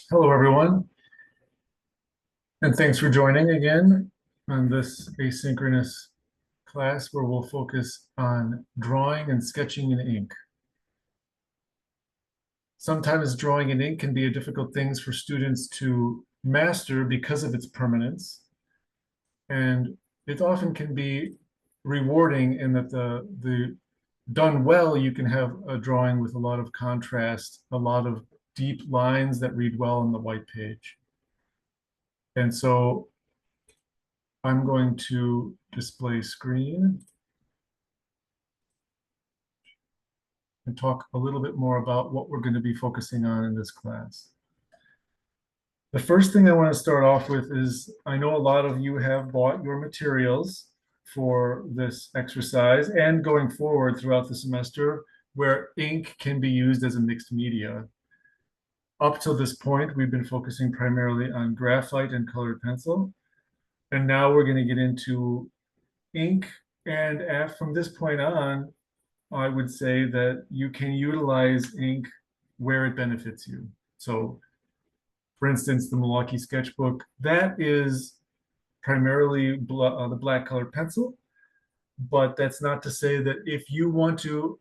Hello, everyone, and thanks for joining again on this asynchronous class where we'll focus on drawing and sketching in ink. Sometimes drawing in ink can be a difficult thing for students to master because of its permanence, and it often can be rewarding in that the done well, you can have a drawing with a lot of contrast, a lot of deep lines that read well on the white page. And so I'm going to display screen and talk a little bit more about what we're going to be focusing on in this class. The first thing I want to start off with is I know a lot of you have bought your materials for this exercise and going forward throughout the semester where ink can be used as a mixed media. Up till this point, we've been focusing primarily on graphite and colored pencil. And now we're going to get into ink. And from this point on, I would say that you can utilize ink where it benefits you. So, for instance, the Milwaukee sketchbook, that is primarily the black colored pencil. But that's not to say that if you want to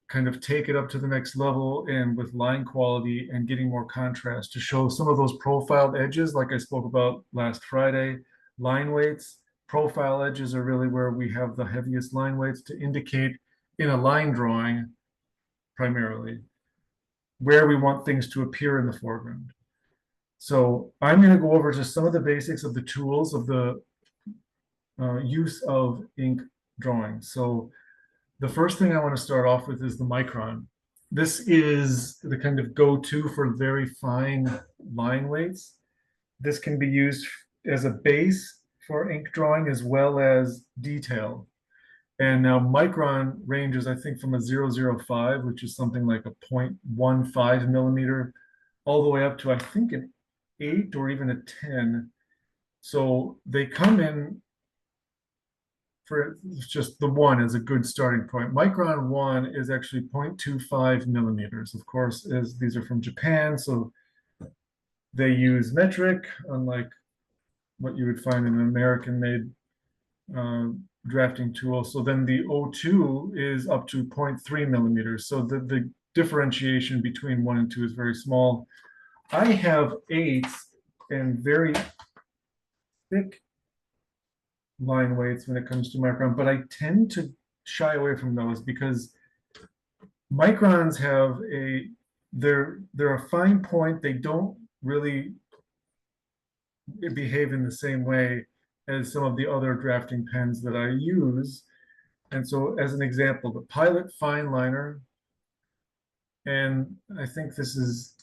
kind of take it up to the next level and with line quality and getting more contrast to show some of those profiled edges, like I spoke about last Friday, line weights, profile edges are really where we have the heaviest line weights to indicate in a line drawing primarily where we want things to appear in the foreground. So I'm going to go over just some of the basics of the tools of the use of ink drawing. So the first thing I want to start off with is the micron. This is the kind of go-to for very fine line weights. This can be used as a base for ink drawing as well as detail. And now micron ranges, I think, from a 0.005, which is something like a 0.15 millimeter, all the way up to, I think, an 8 or even a 10. So they come in for just the 1 is a good starting point. Micron 1 is actually 0.25 millimeters. Of course, as these are from Japan, so they use metric, unlike what you would find in an American-made drafting tool. So then the O2 is up to 0.3 millimeters. So the differentiation between 1 and 2 is very small. I have 8s and very thick line weights when it comes to micron, but I tend to shy away from those because microns have they're a fine point. They don't really behave in the same way as some of the other drafting pens that I use. And so as an example, the Pilot Fine Liner, and I think this is,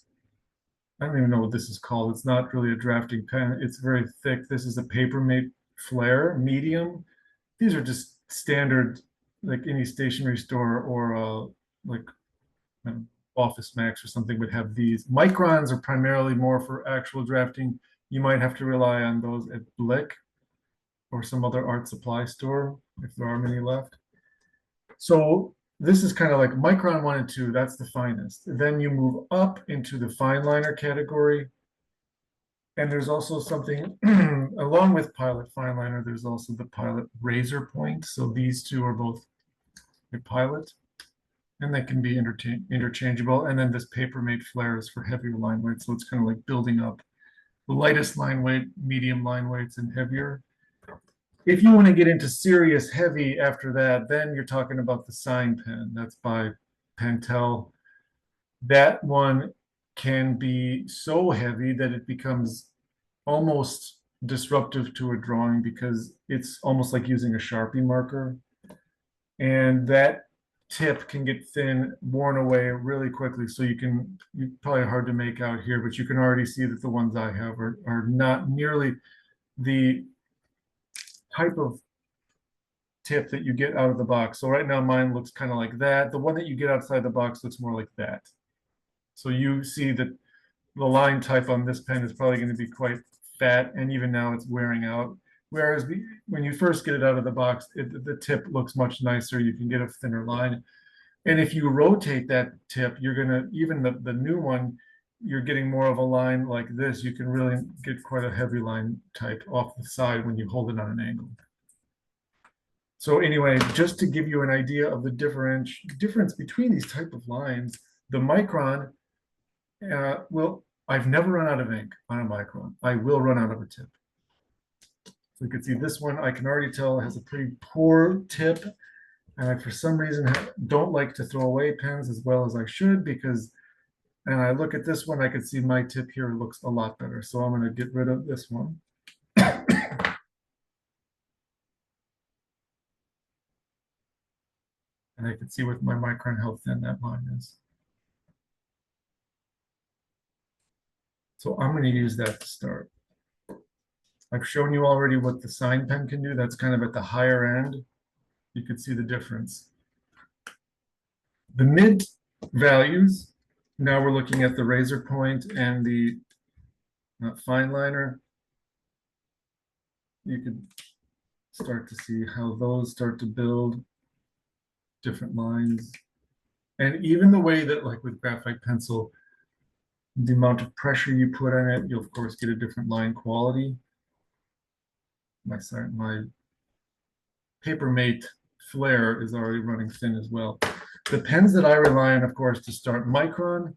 I don't even know what this is called. It's not really a drafting pen. It's very thick. This is a Papermate Flare medium. These are just standard, like any stationery store or like Office Max or something would have these. Microns are primarily more for actual drafting. You might have to rely on those at Blick or some other art supply store, if there are many left. So this is kind of like micron 1 and 2, that's the finest. Then you move up into the fine liner category. And there's also something, along with Pilot Fine Liner, there's also the Pilot Razor Point. So these two are both a Pilot, and they can be interchangeable. And then this Papermate Flare is for heavier line weight. So it's kind of like building up the lightest line weight, medium line weights, and heavier. If you want to get into serious heavy after that, then you're talking about the Sign Pen. That's by Pentel. That one can be so heavy that it becomes almost disruptive to a drawing because it's almost like using a Sharpie marker. And that tip can get thin, worn away really quickly. So you're probably hard to make out here, but you can already see that the ones I have are not nearly the type of tip that you get out of the box. So right now mine looks kind of like that. The one that you get outside the box looks more like that. So you see that the line type on this pen is probably going to be quite fat, and even now it's wearing out. Whereas when you first get it out of the box, the tip looks much nicer. You can get a thinner line. And if you rotate that tip, you're going to, even the new one, you're getting more of a line like this, you can really get quite a heavy line type off the side when you hold it on an angle. So anyway, just to give you an idea of the difference between these type of lines, the micron, I've never run out of ink on a micron. I will run out of a tip. So you can see this one, I can already tell has a pretty poor tip. And I, for some reason, don't like to throw away pens as well as I should because, and I look at this one, I can see my tip here looks a lot better. So I'm going to get rid of this one. And I can see with my micron how thin that line is. So I'm going to use that to start. I've shown you already what the sign pen can do. That's kind of at the higher end. You can see the difference. The mid values, now we're looking at the razor point and the fine liner. You can start to see how those start to build different lines. And even the way that, like with graphite pencil, the amount of pressure you put on it, you'll of course get a different line quality. My Papermate flare is already running thin as well. The pens that I rely on, of course, to start micron,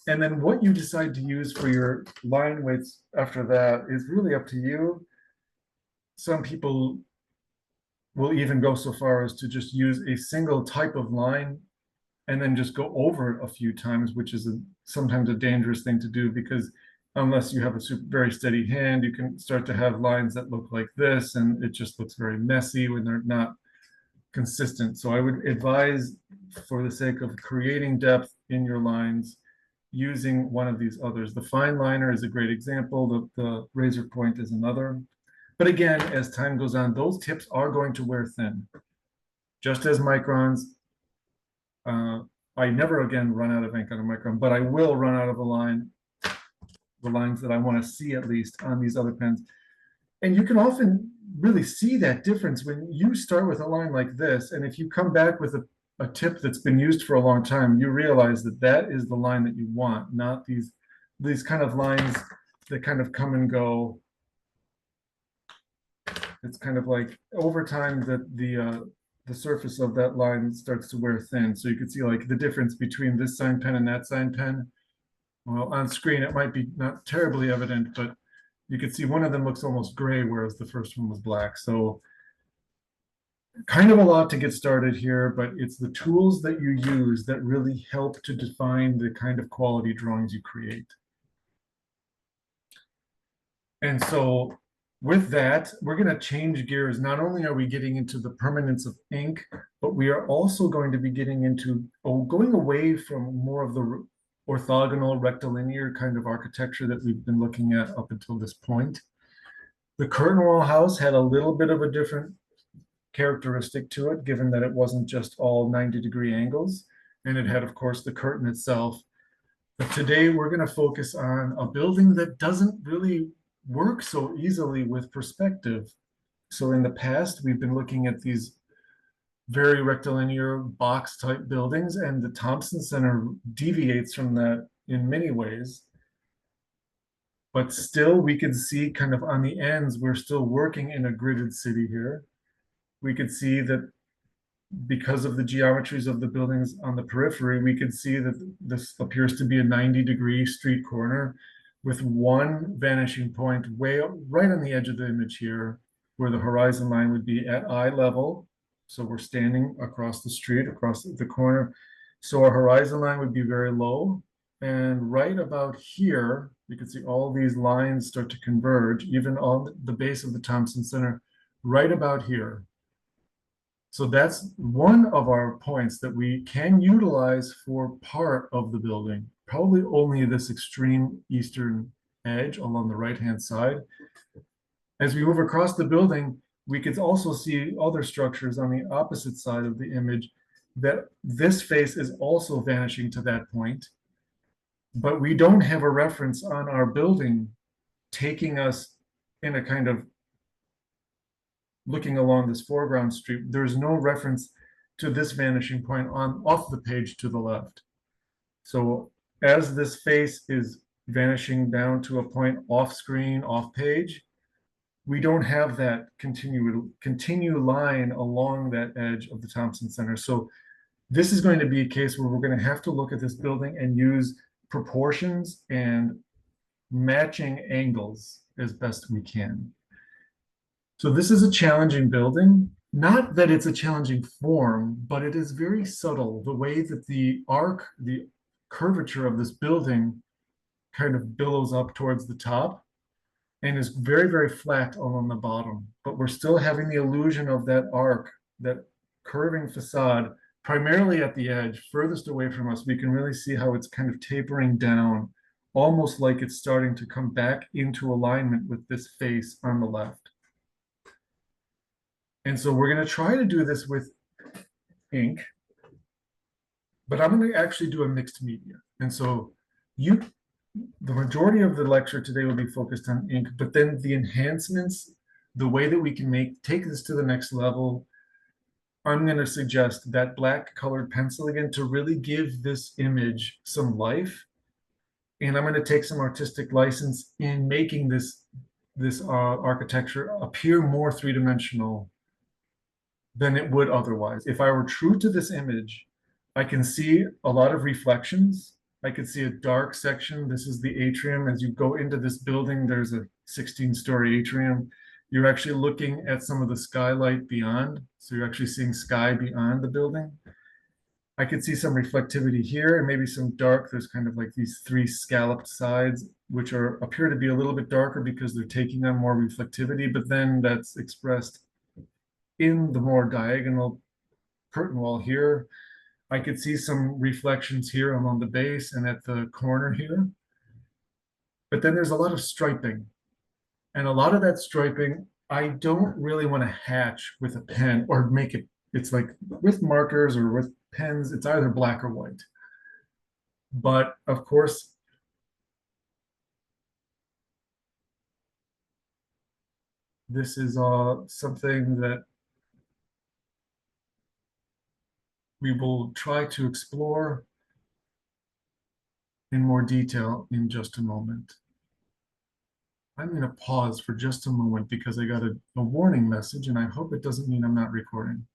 and then what you decide to use for your line weights after that is really up to you. Some people will even go so far as to just use a single type of line and then just go over it a few times, which is sometimes a dangerous thing to do because unless you have a very steady hand, you can start to have lines that look like this, and it just looks very messy when they're not consistent. So I would advise, for the sake of creating depth in your lines, using one of these others. The fine liner is a great example. The razor point is another. But again, as time goes on, those tips are going to wear thin. Just as microns, I never again run out of ink on a micron, but I will run out of the lines that I want to see at least on these other pens. And you can often really see that difference when you start with a line like this, and if you come back with a tip that's been used for a long time, you realize that that is the line that you want, not these kind of lines that kind of come and go. It's kind of like over time that the surface of that line starts to wear thin. So you can see like the difference between this sign pen and that sign pen. Well, on screen, it might be not terribly evident, but you can see one of them looks almost gray, whereas the first one was black. So kind of a lot to get started here, but it's the tools that you use that really help to define the kind of quality drawings you create. And so with that, we're going to change gears. Not only are we getting into the permanence of ink, but we are also going to be getting into going away from more of the orthogonal rectilinear kind of architecture that we've been looking at up until this point. The curtain wall house had a little bit of a different characteristic to it, given that it wasn't just all 90-degree angles, and it had, of course, the curtain itself. But today we're going to focus on a building that doesn't really work so easily with perspective. So in the past, we've been looking at these very rectilinear box type buildings, and the Thompson Center deviates from that in many ways. But still, we can see kind of on the ends, we're still working in a gridded city here. We could see that because of the geometries of the buildings on the periphery, we could see that this appears to be a 90-degree street corner with one vanishing point right on the edge of the image here, where the horizon line would be at eye level. So we're standing across the street, across the corner. So our horizon line would be very low. And right about here, you can see all these lines start to converge, even on the base of the Thompson Center, right about here. So that's one of our points that we can utilize for part of the building, probably only this extreme eastern edge along the right-hand side. As we move across the building, we could also see other structures on the opposite side of the image that this face is also vanishing to that point. But we don't have a reference on our building taking us in a kind of looking along this foreground street. There's no reference to this vanishing point off the page to the left. So as this face is vanishing down to a point off screen, off page, we don't have that continue line along that edge of the Thompson Center. So this is going to be a case where we're going to have to look at this building and use proportions and matching angles as best we can. So this is a challenging building. Not that it's a challenging form, but it is very subtle. The way that the arc, the curvature of this building kind of billows up towards the top and is very, very flat along the bottom. But we're still having the illusion of that arc, that curving facade, primarily at the edge, furthest away from us. We can really see how it's kind of tapering down, almost like it's starting to come back into alignment with this face on the left. And so we're going to try to do this with ink, but I'm going to actually do a mixed media. And so the majority of the lecture today will be focused on ink, but then the enhancements, the way that we can take this to the next level, I'm going to suggest that black colored pencil again to really give this image some life. And I'm going to take some artistic license in making this architecture appear more three-dimensional than it would otherwise. If I were true to this image, I can see a lot of reflections. I could see a dark section. This is the atrium. As you go into this building, there's a 16-story atrium. You're actually looking at some of the skylight beyond. So you're actually seeing sky beyond the building. I could see some reflectivity here and maybe some dark. There's kind of like these three scalloped sides, which appear to be a little bit darker because they're taking on more reflectivity, but then that's expressed in the more diagonal curtain wall here. I could see some reflections here along the base and at the corner here. But then there's a lot of striping. And a lot of that striping, I don't really want to hatch with a pen or make it, it's like with markers or with pens, it's either black or white. But of course, this is something that we will try to explore in more detail in just a moment. I'm going to pause for just a moment because I got a warning message, and I hope it doesn't mean I'm not recording.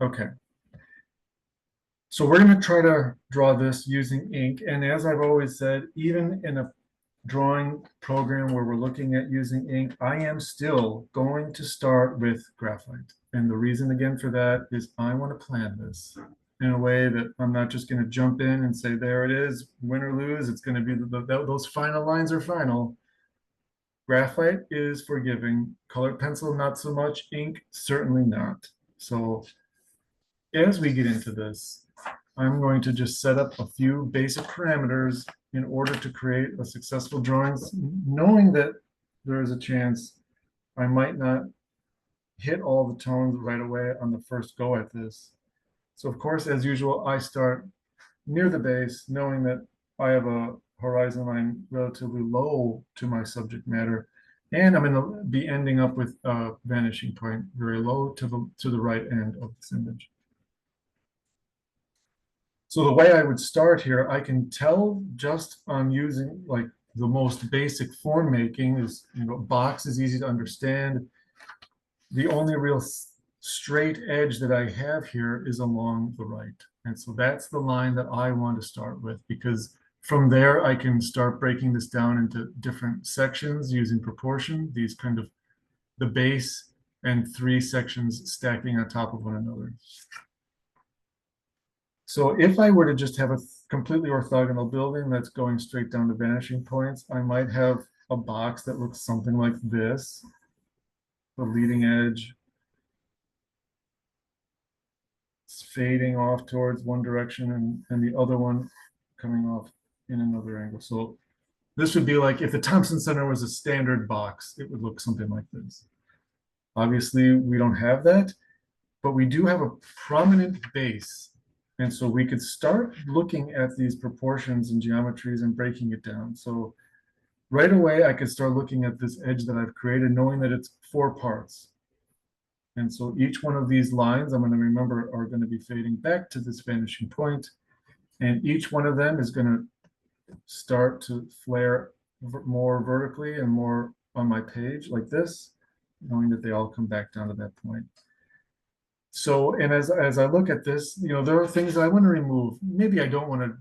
Okay. So we're going to try to draw this using ink. And as I've always said, even in a drawing program where we're looking at using ink, I am still going to start with graphite. And the reason again for that is I want to plan this in a way that I'm not just going to jump in and say, there it is, win or lose. It's going to be those final lines are final. Graphite is forgiving. Colored pencil, not so much. Ink, certainly not. So as we get into this, I'm going to just set up a few basic parameters in order to create a successful drawing, knowing that there is a chance I might not hit all the tones right away on the first go at this. So of course, as usual, I start near the base, knowing that I have a horizon line relatively low to my subject matter, and I'm going to be ending up with a vanishing point very low to the right end of this image. So the way I would start here, I can tell just on using like the most basic form making is, box is easy to understand. The only real straight edge that I have here is along the right. And so that's the line that I want to start with, because from there I can start breaking this down into different sections using proportion, these kind of the base and three sections stacking on top of one another. So if I were to just have a completely orthogonal building that's going straight down to vanishing points, I might have a box that looks something like this. The leading edge is fading off towards one direction and the other one coming off in another angle. So this would be like if the Thompson Center was a standard box, it would look something like this. Obviously, we don't have that, but we do have a prominent base. And so we could start looking at these proportions and geometries and breaking it down. So right away, I could start looking at this edge that I've created, knowing that it's 4 parts. And so each one of these lines, I'm going to remember, are going to be fading back to this vanishing point. And each one of them is going to start to flare more vertically and more on my page like this, knowing that they all come back down to that point. So, and as I look at this, there are things I want to remove. Maybe I don't want to,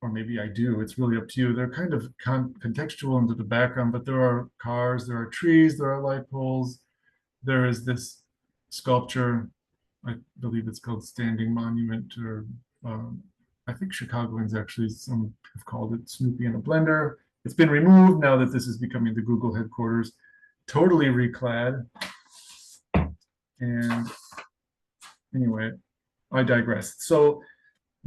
or maybe I do. It's really up to you. They're kind of contextual into the background, but there are cars, there are trees, there are light poles. There is this sculpture. I believe it's called Standing Monument, or I think Chicagoans actually, some have called it Snoopy in a Blender. It's been removed now that this is becoming the Google headquarters. Totally reclad. And anyway, I digress. So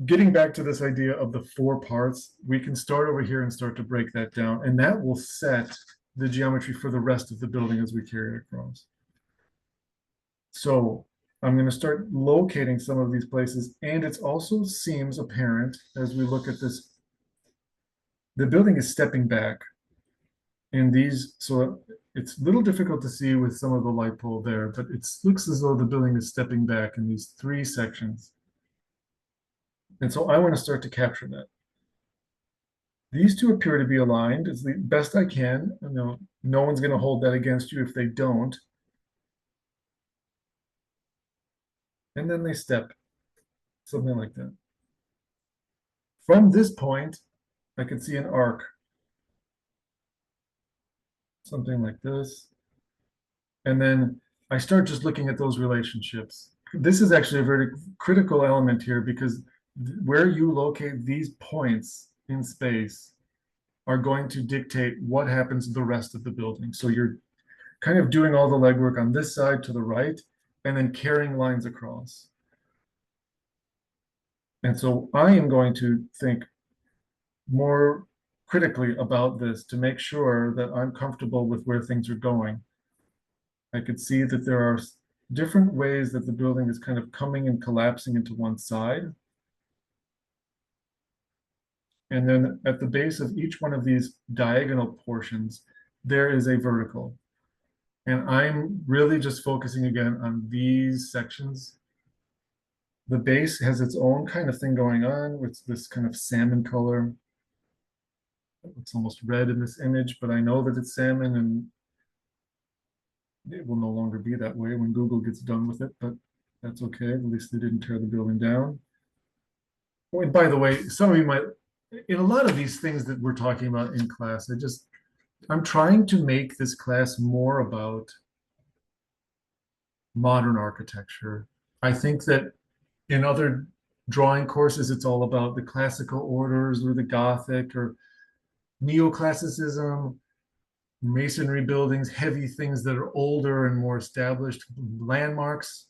getting back to this idea of the 4 parts, we can start over here and start to break that down. And that will set the geometry for the rest of the building as we carry it across. So I'm going to start locating some of these places, and it also seems apparent as we look at this, the building is stepping back. And these, so it's a little difficult to see with some of the light pole there, but it looks as though the building is stepping back in these 3 sections. And so I want to start to capture that. These two appear to be aligned as the best I can. No one's going to hold that against you if they don't. And then they step, something like that. From this point, I can see an arc, something like this. And then I start just looking at those relationships. This is actually a very critical element here, because where you locate these points in space are going to dictate what happens to the rest of the building. So you're kind of doing all the legwork on this side to the right, and then carrying lines across. And so I am going to think more critically about this to make sure that I'm comfortable with where things are going. I could see that there are different ways that the building is kind of coming and collapsing into one side. And then at the base of each one of these diagonal portions, there is a vertical. And I'm really just focusing again on these sections. The base has its own kind of thing going on with this kind of salmon color. It looks almost red in this image, but I know that it's salmon, and it will no longer be that way when Google gets done with it, but that's okay. At least they didn't tear the building down. Oh, and by the way, some of you might, in a lot of these things that we're talking about in class, I'm trying to make this class more about modern architecture. I think that in other drawing courses, it's all about the classical orders or the Gothic or neoclassicism, masonry buildings, heavy things that are older and more established landmarks.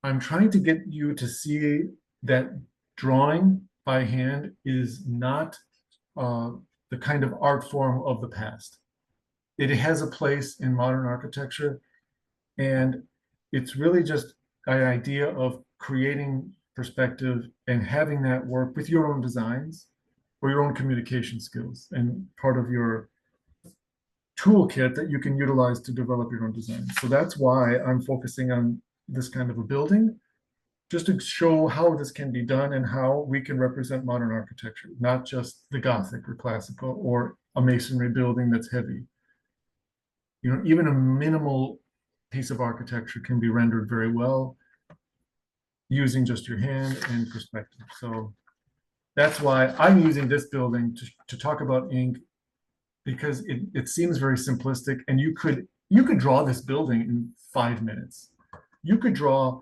I'm trying to get you to see that drawing by hand is not the kind of art form of the past. It has a place in modern architecture, and it's really just an idea of creating perspective and having that work with your own designs or your own communication skills, and part of your toolkit that you can utilize to develop your own design. So that's why I'm focusing on this kind of a building, just to show how this can be done and how we can represent modern architecture, not just the Gothic or classical or a masonry building that's heavy. Even a minimal piece of architecture can be rendered very well using just your hand and perspective. So that's why I'm using this building to talk about ink, because it seems very simplistic, and you could draw this building in 5 minutes. You could draw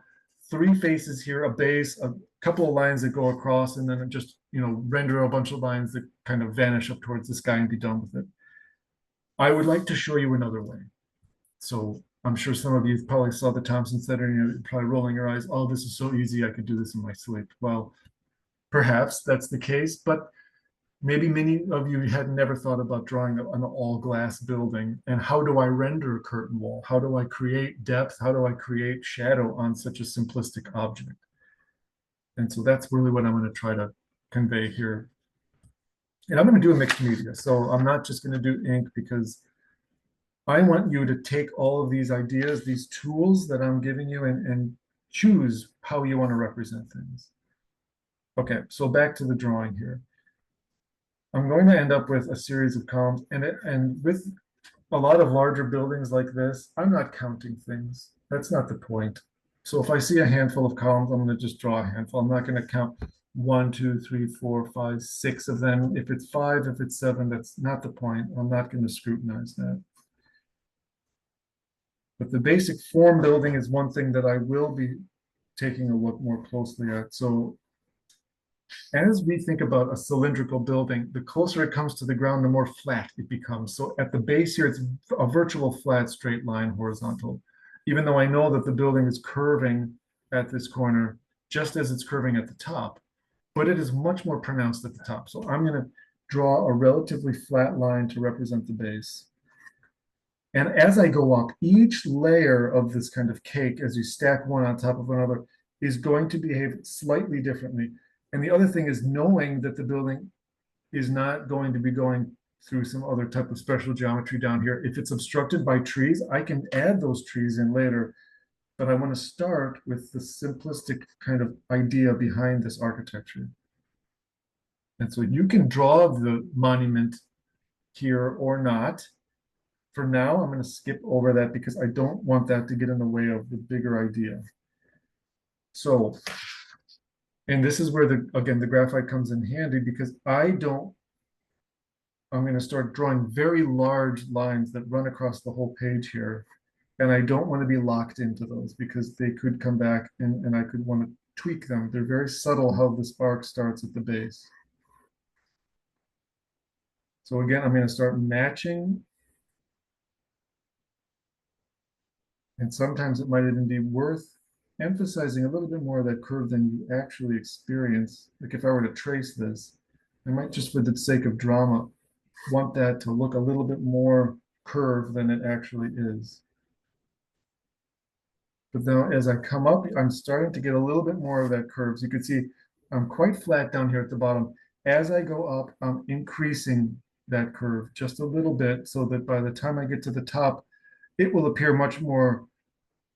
3 faces here, a base, a couple of lines that go across, and then just render a bunch of lines that kind of vanish up towards the sky and be done with it. I would like to show you another way. So I'm sure some of you probably saw the Thompson Center and you're probably rolling your eyes. Oh, this is so easy. I could do this in my sleep. Well, perhaps that's the case, but maybe many of you had never thought about drawing an all glass building. And how do I render a curtain wall? How do I create depth? How do I create shadow on such a simplistic object? And so that's really what I'm going to try to convey here. And I'm going to do a mixed media. So I'm not just going to do ink because I want you to take all of these ideas, these tools that I'm giving you, and choose how you want to represent things. Okay, so back to the drawing here. I'm going to end up with a series of columns, and with a lot of larger buildings like this, I'm not counting things. That's not the point. So if I see a handful of columns, I'm going to just draw a handful. I'm not going to count 1, 2, 3, 4, 5, 6 of them. If it's 5, if it's 7, that's not the point. I'm not going to scrutinize that. But the basic form building is one thing that I will be taking a look more closely at. So as we think about a cylindrical building, the closer it comes to the ground, the more flat it becomes. So at the base here, it's a virtual flat straight line horizontal, even though I know that the building is curving at this corner, just as it's curving at the top, but it is much more pronounced at the top. So I'm going to draw a relatively flat line to represent the base. And as I go up, each layer of this kind of cake, as you stack one on top of another, is going to behave slightly differently. And the other thing is knowing that the building is not going to be going through some other type of special geometry down here. If it's obstructed by trees, I can add those trees in later, but I want to start with the simplistic kind of idea behind this architecture. And so you can draw the monument here or not. For now, I'm going to skip over that because I don't want that to get in the way of the bigger idea. So, and this is where again, the graphite comes in handy because I'm going to start drawing very large lines that run across the whole page here. And I don't want to be locked into those because they could come back and I could want to tweak them. They're very subtle how this arc starts at the base. So again, I'm going to start matching. And sometimes it might even be worth emphasizing a little bit more of that curve than you actually experience. Like if I were to trace this, I might just for the sake of drama, want that to look a little bit more curved than it actually is. But now as I come up, I'm starting to get a little bit more of that curve. So you can see I'm quite flat down here at the bottom. As I go up, I'm increasing that curve just a little bit so that by the time I get to the top, it will appear much more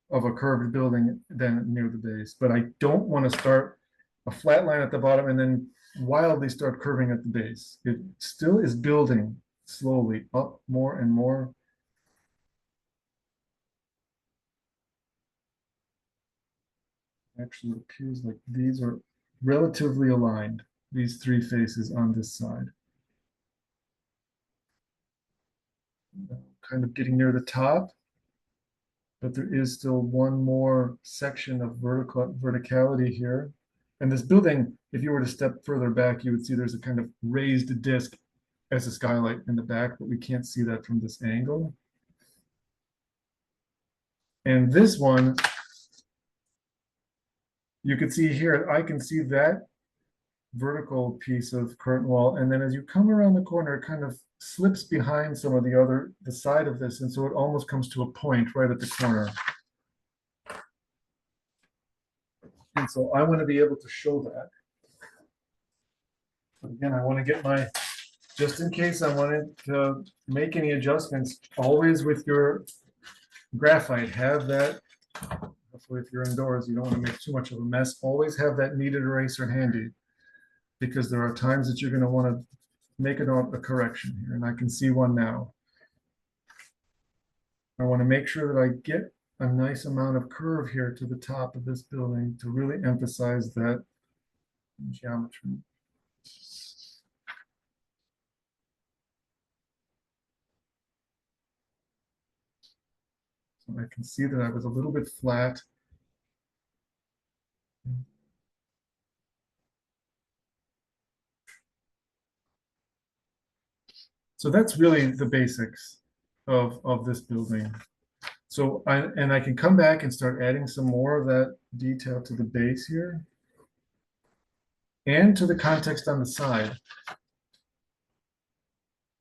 of a curved building than near the base. But I don't want to start a flat line at the bottom and then wildly start curving at the base. It still is building slowly up more and more. Actually, it appears like these are relatively aligned, these three faces on this side. Kind of getting near the top, but there is still one more section of verticality here. And this building, if you were to step further back, you would see there's a kind of raised disc as a skylight in the back, but we can't see that from this angle. And this one, you can see here, I can see that vertical piece of curtain wall. And then as you come around the corner, it kind of slips behind some of the side of this. And so it almost comes to a point right at the corner. And so I want to be able to show that. But again, I want to get just in case I wanted to make any adjustments, always with your graphite, have that, hopefully if you're indoors, you don't want to make too much of a mess, always have that kneaded eraser handy, because there are times that you're going to want to make a correction here, and I can see one now. I want to make sure that I get a nice amount of curve here to the top of this building to really emphasize that geometry. So I can see that I was a little bit flat. So that's really the basics of this building. So I can come back and start adding some more of that detail to the base here and to the context on the side.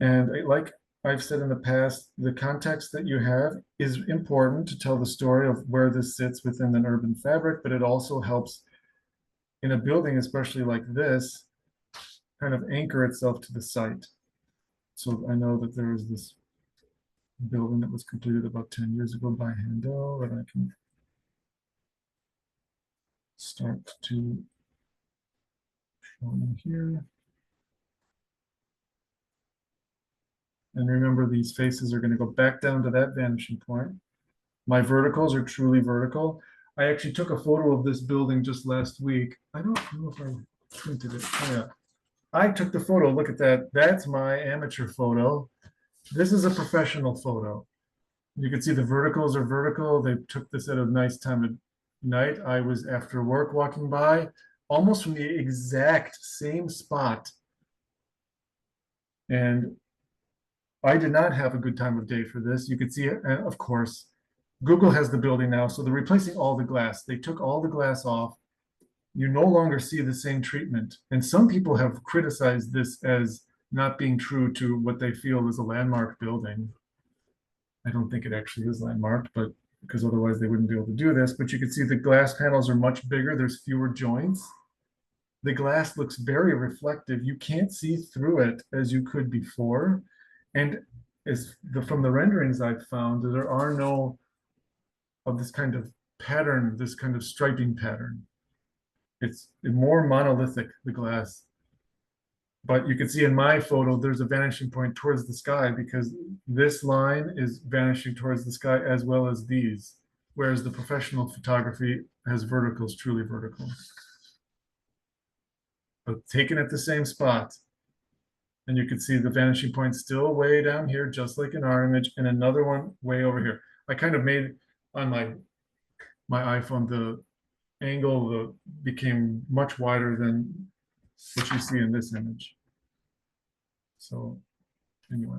And like I've said in the past, the context that you have is important to tell the story of where this sits within an urban fabric, but it also helps in a building, especially like this, kind of anchor itself to the site. So I know that there is this building that was completed about 10 years ago by Handel that I can start to show you here. And remember, these faces are going to go back down to that vanishing point. My verticals are truly vertical. I actually took a photo of this building just last week. I don't know if I printed it. Oh, yeah. I took the photo. Look at that. That's my amateur photo. This is a professional photo. You can see the verticals are vertical. They took this at a nice time of night. I was after work walking by, almost from the exact same spot. And I did not have a good time of day for this. You could see it, and of course, Google has the building now, so they're replacing all the glass. They took all the glass off. You no longer see the same treatment. And some people have criticized this as not being true to what they feel is a landmark building. I don't think it actually is landmarked, but because otherwise they wouldn't be able to do this. But you can see the glass panels are much bigger. There's fewer joints. The glass looks very reflective. You can't see through it as you could before. And from the renderings I've found, there are no of this kind of pattern, this kind of striping pattern. It's more monolithic, the glass. But you can see in my photo, there's a vanishing point towards the sky because this line is vanishing towards the sky as well as these, whereas the professional photography has verticals, truly vertical. But taken at the same spot. And you can see the vanishing point still way down here, just like in our image, and another one way over here. I kind of made on my iPhone, the angle became much wider than what you see in this image. So anyway.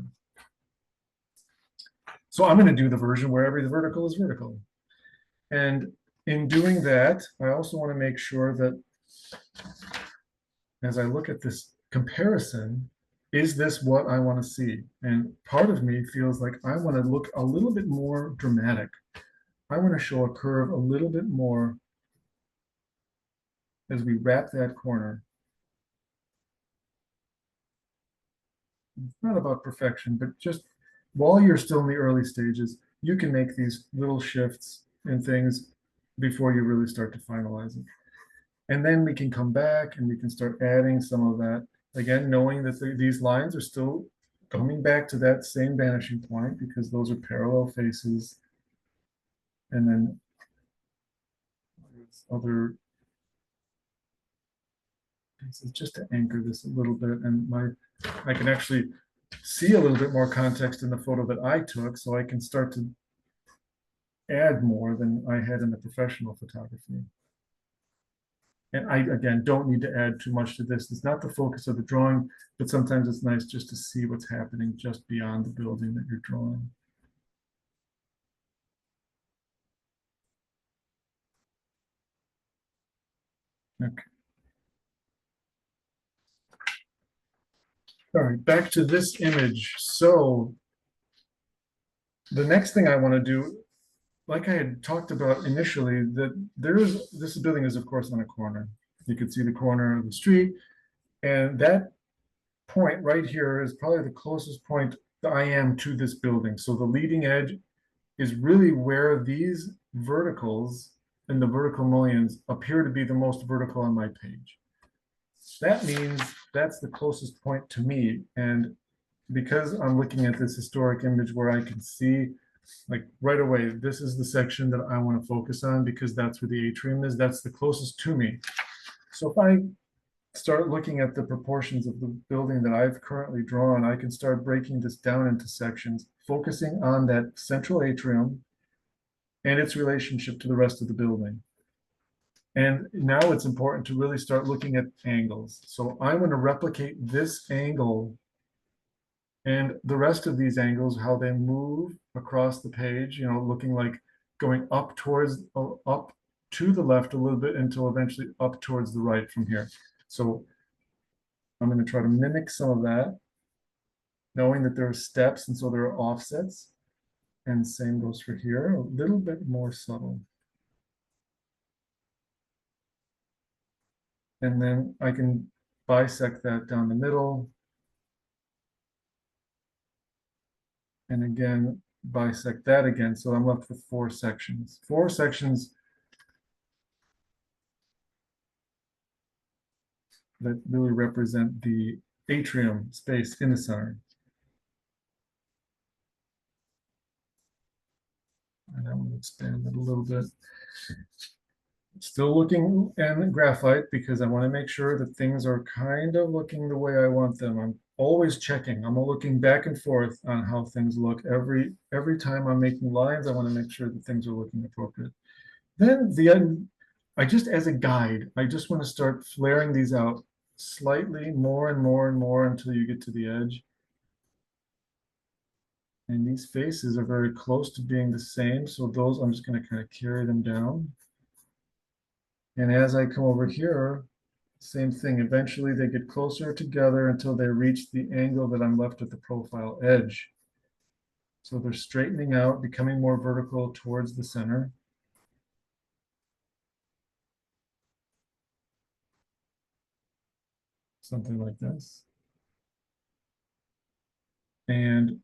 So I'm going to do the version where every vertical is vertical. And in doing that, I also want to make sure that as I look at this comparison, is this what I want to see? And part of me feels like I want to look a little bit more dramatic. I want to show a curve a little bit more as we wrap that corner. It's not about perfection, but just while you're still in the early stages, you can make these little shifts and things before you really start to finalize it. And then we can come back and we can start adding some of that. Again, knowing that these lines are still coming back to that same vanishing point because those are parallel faces. And then other pieces just to anchor this a little bit. And I can actually see a little bit more context in the photo that I took, so I can start to add more than I had in the professional photography. And I, again, don't need to add too much to this. It's not the focus of the drawing, but sometimes it's nice just to see what's happening just beyond the building that you're drawing. Okay. All right, back to this image. So the next thing I want to do, like I had talked about initially, that this building is of course on a corner. You can see the corner of the street, and that point right here is probably the closest point that I am to this building. So the leading edge is really where these verticals and the vertical mullions appear to be the most vertical on my page. That means that's the closest point to me. And because I'm looking at this historic image where I can see, like right away, this is the section that I want to focus on because that's where the atrium is. That's the closest to me. So if I start looking at the proportions of the building that I've currently drawn, I can start breaking this down into sections, focusing on that central atrium and its relationship to the rest of the building. And now it's important to really start looking at angles. So I'm going to replicate this angle and the rest of these angles, how they move across the page, looking like going up to the left a little bit until eventually up towards the right from here. So I'm going to try to mimic some of that, knowing that there are steps and so there are offsets. And same goes for here, a little bit more subtle. And then I can bisect that down the middle. And again, bisect that again. So I'm left with four sections. Four sections that really represent the atrium space in the center. And I'm going to expand it a little bit. Still looking in graphite because I want to make sure that things are kind of looking the way I want them. I'm always checking. I'm looking back and forth on how things look. Every time I'm making lines, I want to make sure that things are looking appropriate. Then the end, I just as a guide, I just want to start flaring these out slightly more and more and more until you get to the edge. And these faces are very close to being the same. So those, I'm just going to kind of carry them down. And as I come over here, same thing. Eventually they get closer together until they reach the angle that I'm left at the profile edge. So they're straightening out, becoming more vertical towards the center. Something like this. And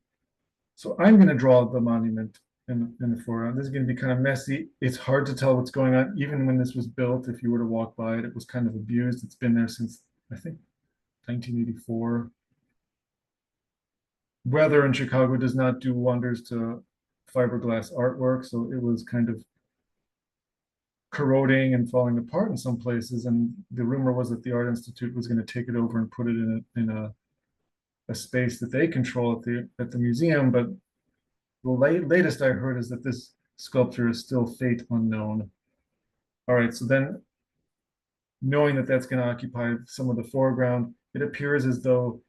so I'm going to draw the monument in the foreground. This is going to be kind of messy. It's hard to tell what's going on. Even when this was built, if you were to walk by it, it was kind of abused. It's been there since, I think, 1984. Weather in Chicago does not do wonders to fiberglass artwork, so it was kind of corroding and falling apart in some places. And the rumor was that the Art Institute was going to take it over and put it in a space that they control at the museum. But the latest I heard is that this sculpture is still fate unknown. All right, so then knowing that that's going to occupy some of the foreground, it appears as though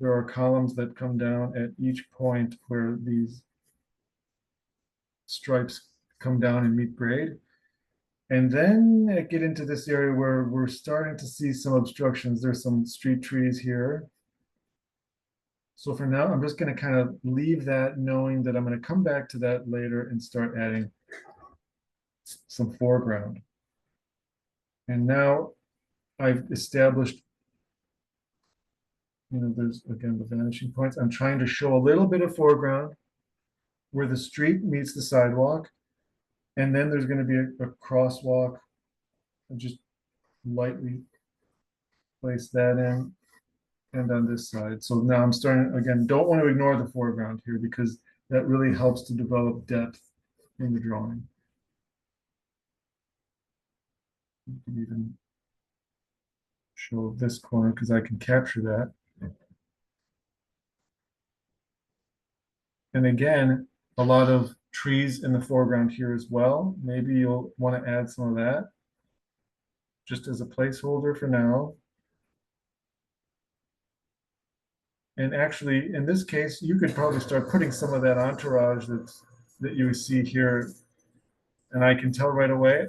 there are columns that come down at each point where these stripes come down and meet grade. And then I get into this area where we're starting to see some obstructions. There's some street trees here. So for now, I'm just going to kind of leave that, knowing that I'm going to come back to that later and start adding some foreground. And now I've established, there's again the vanishing points. I'm trying to show a little bit of foreground where the street meets the sidewalk. And then there's going to be a crosswalk. I'll just lightly place that in. And on this side. So now I'm starting, again, don't want to ignore the foreground here because that really helps to develop depth in the drawing. You can even show this corner because I can capture that. And again, a lot of trees in the foreground here as well. Maybe you'll want to add some of that just as a placeholder for now. And actually, in this case, you could probably start putting some of that entourage that you see here. And I can tell right away,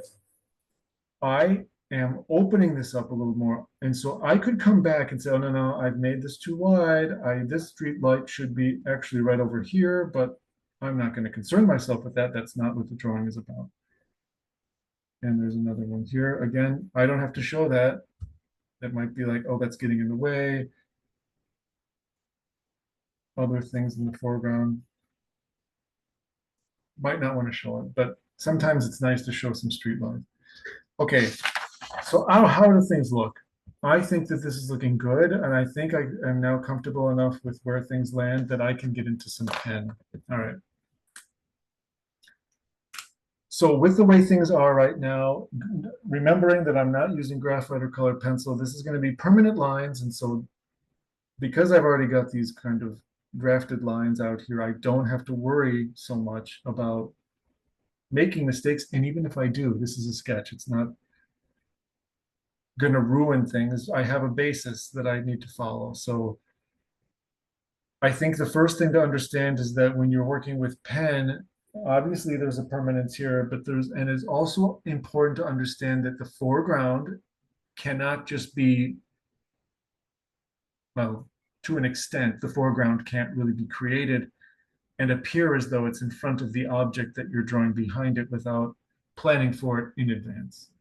I am opening this up a little more. And so I could come back and say, oh, no, I've made this too wide. This street light should be actually right over here, but I'm not going to concern myself with that. That's not what the drawing is about. And there's another one here. Again, I don't have to show that. That might be like, oh, that's getting in the way. Other things in the foreground. Might not want to show it, but sometimes it's nice to show some street lines. Okay, so how do things look? I think that this is looking good, and I think I am now comfortable enough with where things land that I can get into some pen. All right. So with the way things are right now, remembering that I'm not using graphite or colored pencil, this is going to be permanent lines. And so because I've already got these kind of drafted lines out here, I don't have to worry so much about making mistakes. And even if I do, this is a sketch. It's not going to ruin things. I have a basis that I need to follow. So I think the first thing to understand is that when you're working with pen, obviously there's a permanence here, but and it's also important to understand that the foreground cannot just be, well, to an extent, the foreground can't really be created and appear as though it's in front of the object that you're drawing behind it without planning for it in advance.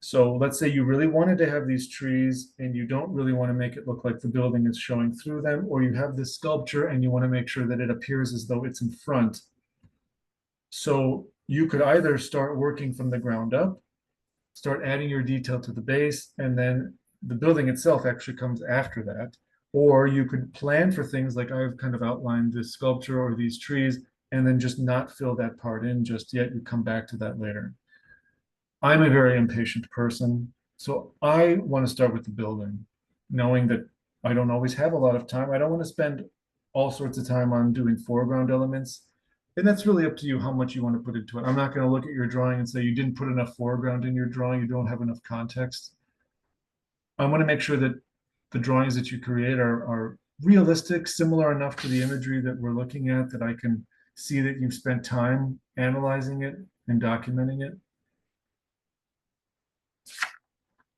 So let's say you really wanted to have these trees and you don't really want to make it look like the building is showing through them, or you have this sculpture and you want to make sure that it appears as though it's in front. So you could either start working from the ground up, start adding your detail to the base, and then the building itself actually comes after that. Or you could plan for things like I've kind of outlined this sculpture or these trees, and then just not fill that part in just yet. You come back to that later. I'm a very impatient person, so I want to start with the building, knowing that I don't always have a lot of time. I don't want to spend all sorts of time on doing foreground elements. And that's really up to you how much you want to put into it. I'm not going to look at your drawing and say you didn't put enough foreground in your drawing, you don't have enough context. I want to make sure that the drawings that you create are realistic, similar enough to the imagery that we're looking at that I can see that you've spent time analyzing it and documenting it.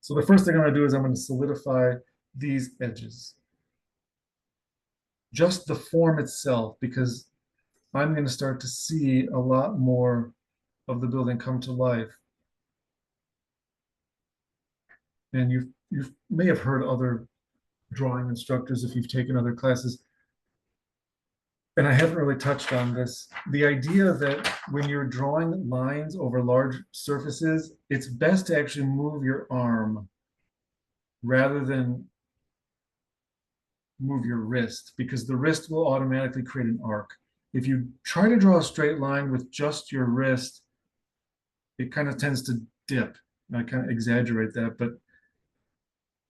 So the first thing I'm going to do is I'm going to solidify these edges. Just the form itself, because I'm going to start to see a lot more of the building come to life. And you may have heard other drawing instructors if you've taken other classes, and I haven't really touched on this. The idea that when you're drawing lines over large surfaces, it's best to actually move your arm rather than move your wrist, because the wrist will automatically create an arc. If you try to draw a straight line with just your wrist, it kind of tends to dip. I kind of exaggerate that, but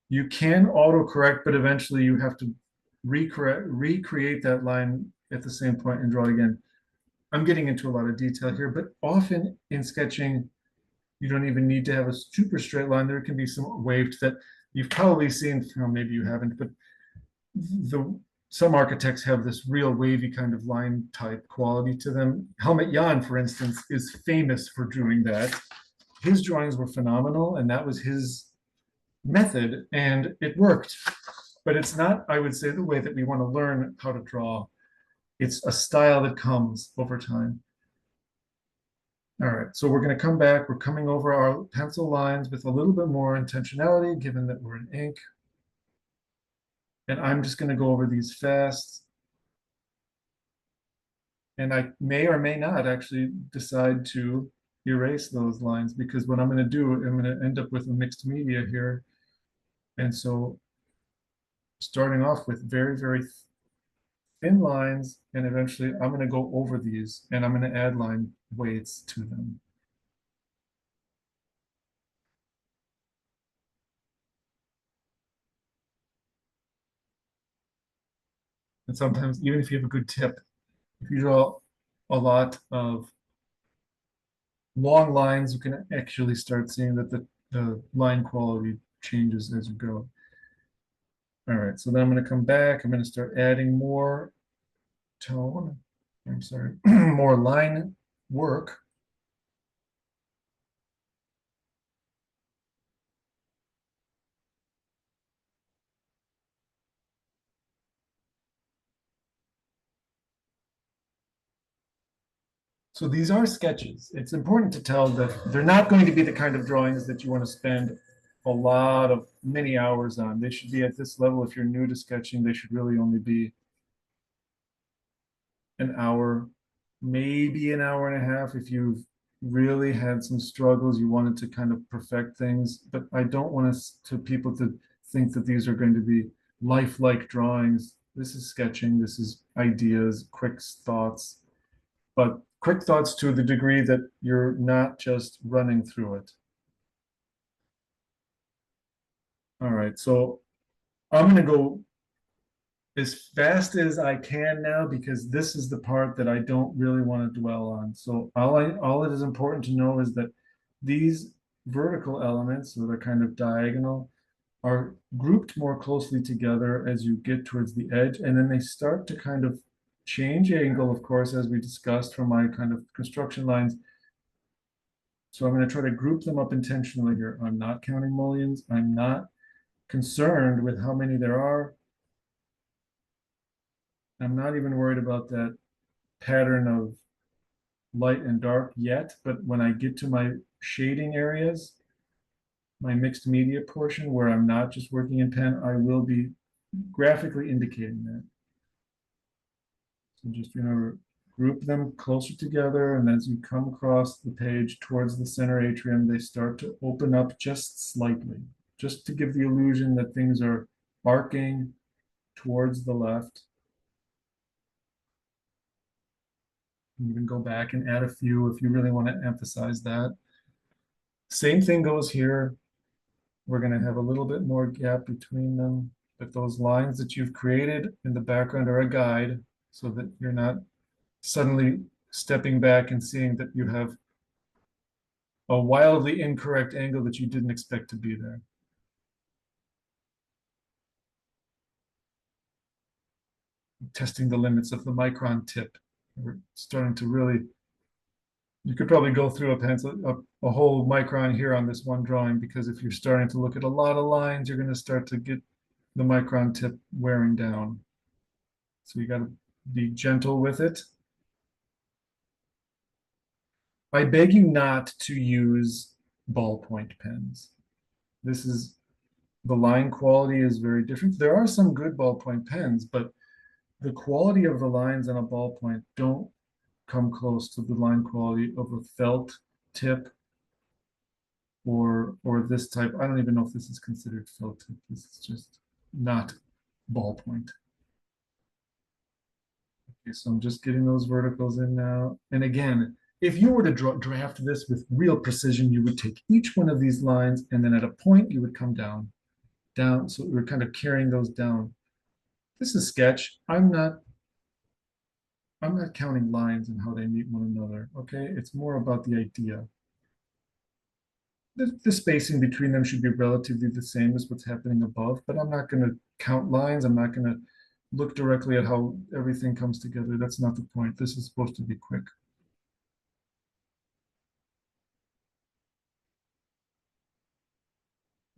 you can autocorrect, but eventually you have to recreate that line at the same point and draw it again. I'm getting into a lot of detail here, but often in sketching, you don't even need to have a super straight line. There can be some waved that you've probably seen, maybe you haven't, but some architects have this real wavy kind of line type quality to them. Helmut Jahn, for instance, is famous for doing that. His drawings were phenomenal, and that was his method, and it worked. But it's not, I would say, the way that we want to learn how to draw. It's a style that comes over time. All right, so we're going to come back. We're coming over our pencil lines with a little bit more intentionality, given that we're in ink. And I'm just going to go over these fast. And I may or may not actually decide to erase those lines, because what I'm going to do, I'm going to end up with a mixed media here. And so starting off with very, very thin lines, and eventually I'm going to go over these and I'm going to add line weights to them. And sometimes, even if you have a good tip, if you draw a lot of long lines, you can actually start seeing that the line quality changes as you go. All right, so then I'm going to come back. I'm going to start adding more tone. I'm sorry, more line work. So these are sketches. It's important to tell that they're not going to be the kind of drawings that you want to spend a lot of many hours on. They should be at this level. If you're new to sketching, they should really only be an hour, maybe an hour and a half if you've really had some struggles, you wanted to kind of perfect things. But I don't want us to people to think that these are going to be lifelike drawings. This is sketching, this is ideas, quick thoughts, but quick thoughts to the degree that you're not just running through it. All right, so I'm going to go as fast as I can now, because this is the part that I don't really want to dwell on. So all it is important to know is that these vertical elements, so they're kind of diagonal, are grouped more closely together as you get towards the edge, and then they start to kind of change angle, of course, as we discussed from my kind of construction lines. So I'm going to try to group them up intentionally here. I'm not counting mullions. I'm not concerned with how many there are. I'm not even worried about that pattern of light and dark yet, but when I get to my shading areas, my mixed media portion where I'm not just working in pen, I will be graphically indicating that. So just remember, group them closer together, and as you come across the page towards the center atrium, they start to open up just slightly, just to give the illusion that things are arcing towards the left. You can go back and add a few if you really want to emphasize that. Same thing goes here. We're going to have a little bit more gap between them, but those lines that you've created in the background are a guide so that you're not suddenly stepping back and seeing that you have a wildly incorrect angle that you didn't expect to be there. Testing the limits of the micron tip. We're starting to really, you could probably go through a pencil, a whole micron here on this one drawing, because if you're starting to look at a lot of lines, you're going to start to get the micron tip wearing down. So you got to be gentle with it. I beg you not to use ballpoint pens. This is, the line quality is very different. There are some good ballpoint pens, but the quality of the lines on a ballpoint don't come close to the line quality of a felt tip or this type. I don't even know if this is considered felt tip. This is just not ballpoint. Okay, so I'm just getting those verticals in now. And again, if you were to draft this with real precision, you would take each one of these lines and then at a point you would come down. So we're kind of carrying those down. This is sketch. I'm not counting lines and how they meet one another. Okay, it's more about the idea. The spacing between them should be relatively the same as what's happening above, but I'm not going to count lines. I'm not going to look directly at how everything comes together. That's not the point. This is supposed to be quick.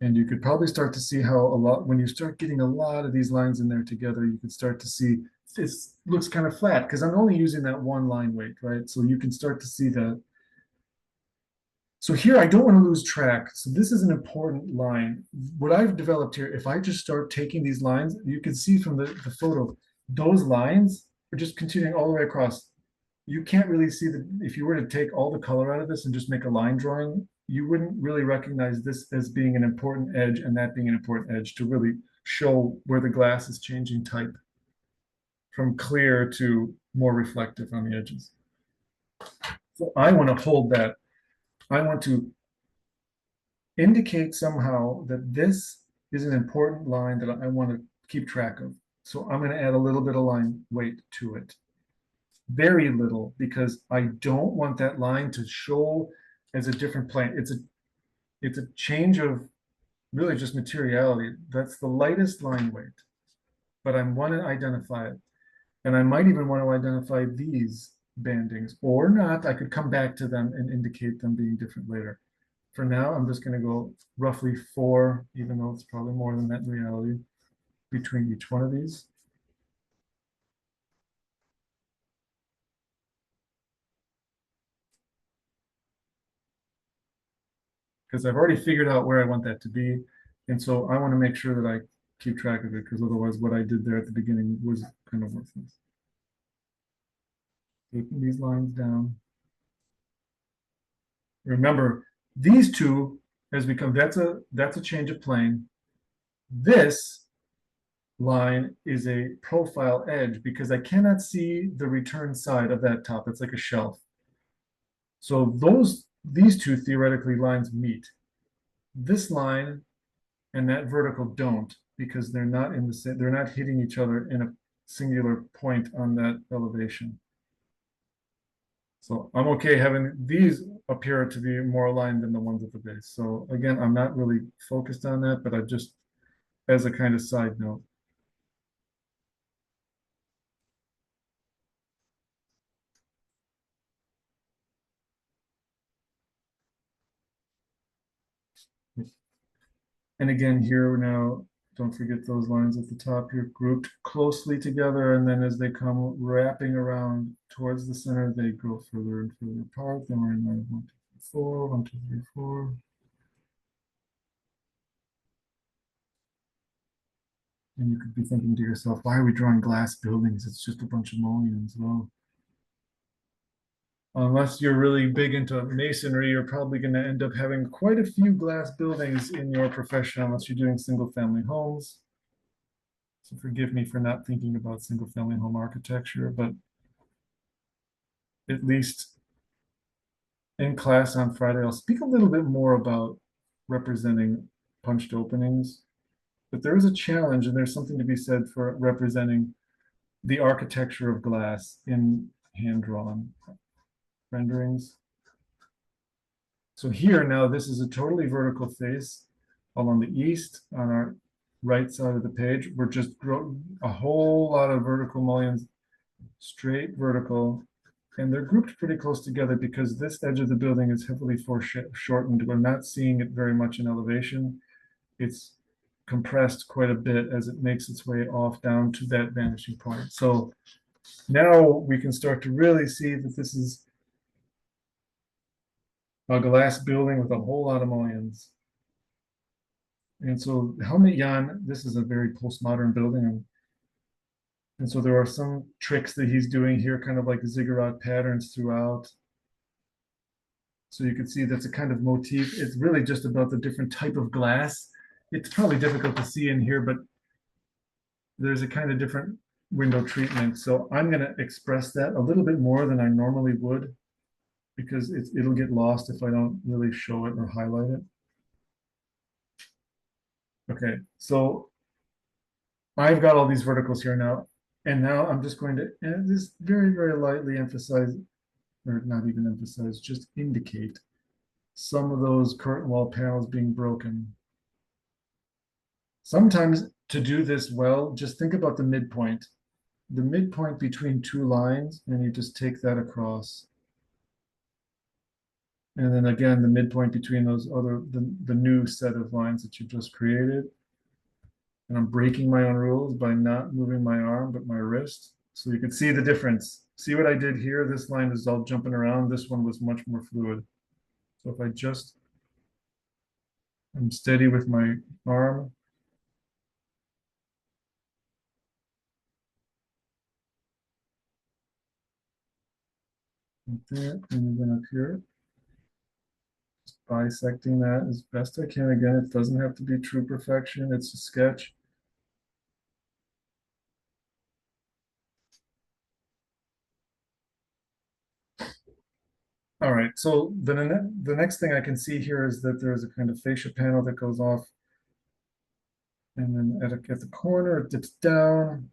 And you could probably start to see how a lot, when you start getting a lot of these lines in there together, you could start to see this looks kind of flat because I'm only using that one line weight, right? So you can start to see that. So here, I don't want to lose track. So this is an important line. What I've developed here, if I just start taking these lines, you can see from the photo, those lines are just continuing all the way across. You can't really see that if you were to take all the color out of this and just make a line drawing, you wouldn't really recognize this as being an important edge and that being an important edge to really show where the glass is changing type from clear to more reflective on the edges. So I want to hold that. I want to indicate somehow that this is an important line that I want to keep track of. So I'm going to add a little bit of line weight to it. Very little, because I don't want that line to show as a different plane. It's a change of really just materiality. That's the lightest line weight, but I want to identify it. And I might even want to identify these bandings or not. I could come back to them and indicate them being different later. For now, I'm just going to go roughly 4, even though it's probably more than that in reality, between each one of these. Because I've already figured out where I want that to be. And so I want to make sure that I keep track of it, because otherwise what I did there at the beginning was kind of worthless. Taking these lines down. Remember, these two has become, that's a change of plane. This line is a profile edge because I cannot see the return side of that top. It's like a shelf. So these two theoretically lines meet. This line and that vertical don't, because they're not in the same, they're not hitting each other in a singular point on that elevation. So I'm okay having these appear to be more aligned than the ones at the base. So again, I'm not really focused on that, but I just, as a kind of side note. And again, here now, don't forget those lines at the top here, grouped closely together. And then as they come wrapping around towards the center, they go further and further apart. Then we're in line 1, 2, 3, 4, 1, 2, 3, 4. And you could be thinking to yourself, why are we drawing glass buildings? It's just a bunch of mullions. Well, unless you're really big into masonry, you're probably going to end up having quite a few glass buildings in your profession, unless you're doing single family homes. So forgive me for not thinking about single family home architecture, but at least in class on Friday, I'll speak a little bit more about representing punched openings. But there is a challenge, and there's something to be said for representing the architecture of glass in hand-drawn renderings. So here now, this is a totally vertical face along the east on our right side of the page. We're just a whole lot of vertical mullions, straight vertical, and they're grouped pretty close together because this edge of the building is heavily foreshortened. We're not seeing it very much in elevation. It's compressed quite a bit as it makes its way off down to that vanishing point. So now we can start to really see that this is a glass building with a whole lot of mullions. And so Helmut Jahn, this is a very postmodern building. And so there are some tricks that he's doing here, kind of like ziggurat patterns throughout. So you can see that's a kind of motif. It's really just about the different type of glass. It's probably difficult to see in here, but there's a kind of different window treatment. So I'm going to express that a little bit more than I normally would because it'll get lost if I don't really show it or highlight it. Okay, so I've got all these verticals here now, and now I'm just going to just very, very lightly emphasize, or not even emphasize, just indicate some of those curtain wall panels being broken. Sometimes to do this well, just think about the midpoint between two lines, and you just take that across. And then again, the midpoint between those the new set of lines that you just created. And I'm breaking my own rules by not moving my arm, but my wrist. So you can see the difference. See what I did here? This line is all jumping around. This one was much more fluid. So if I just am steady with my arm, like that, and then up here, just bisecting that as best I can. Again, it doesn't have to be true perfection. It's a sketch. All right, so the next thing I can see here is that there's a kind of fascia panel that goes off. And then at the corner, it dips down.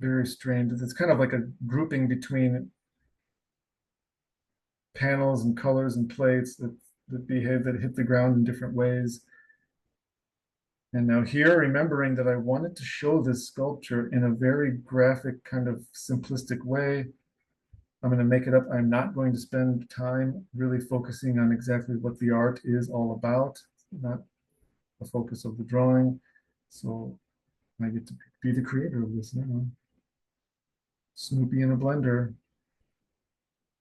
Very strange. It's kind of like a grouping between panels and colors and plates that hit the ground in different ways. And now here, remembering that I wanted to show this sculpture in a very graphic, kind of simplistic way, I'm going to make it up. I'm not going to spend time really focusing on exactly what the art is all about, not the focus of the drawing. So I get to be the creator of this now. Snoopy in a blender.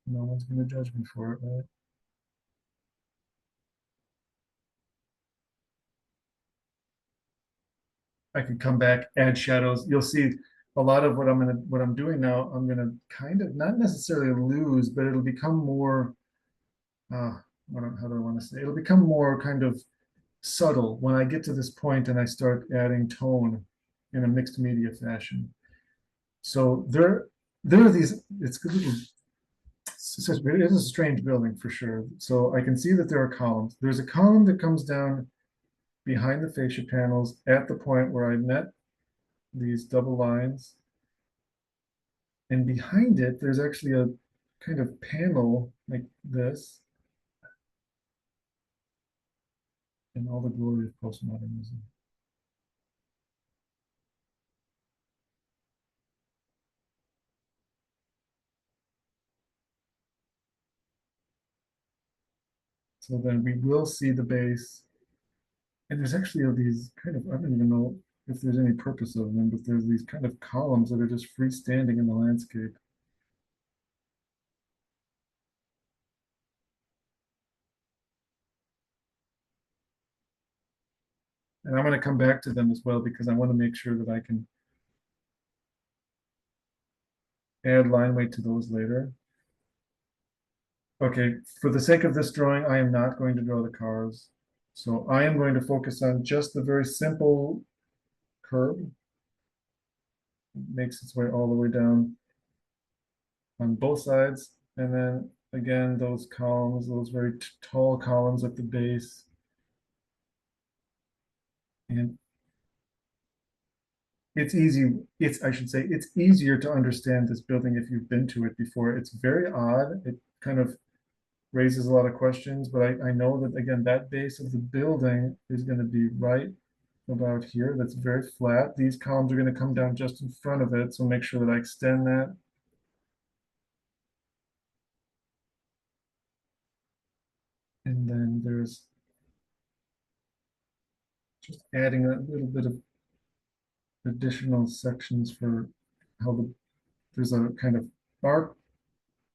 No one's going to judge me for it, right? I can come back, add shadows. You'll see a lot of what I'm doing now, I'm gonna kind of not necessarily lose, but it'll become more how do I want to say? It'll become more kind of subtle when I get to this point and I start adding tone in a mixed media fashion. So there are these, it is a strange building for sure. So I can see that there are columns. There's a column that comes down behind the fascia panels at the point where I met these double lines. And behind it, there's actually a kind of panel like this in all the glory of postmodernism. So then we will see the base. And there's actually these kind of, I don't even know if there's any purpose of them, but there's these kind of columns that are just freestanding in the landscape. And I'm going to come back to them as well because I want to make sure that I can add line weight to those later. Okay, for the sake of this drawing, I am not going to draw the cars. So I am going to focus on just the very simple curve. It makes its way all the way down on both sides. And then again, those columns, those very tall columns at the base. And it's easy, I should say, it's easier to understand this building if you've been to it before. It's very odd. It kind of raises a lot of questions, but I know that again, that base of the building is going to be right about here. That's very flat. These columns are going to come down just in front of it. So make sure that I extend that. And then there's just adding a little bit of additional sections for how there's a kind of arc,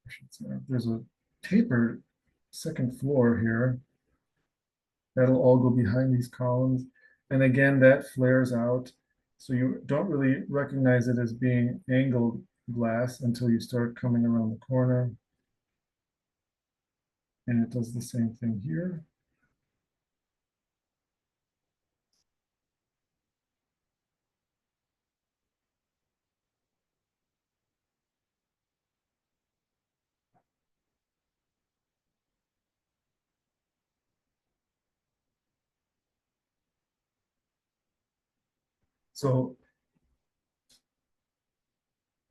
I should say, there's a tapered second floor here. That'll all go behind these columns. And again, that flares out. So you don't really recognize it as being angled glass until you start coming around the corner. And it does the same thing here. So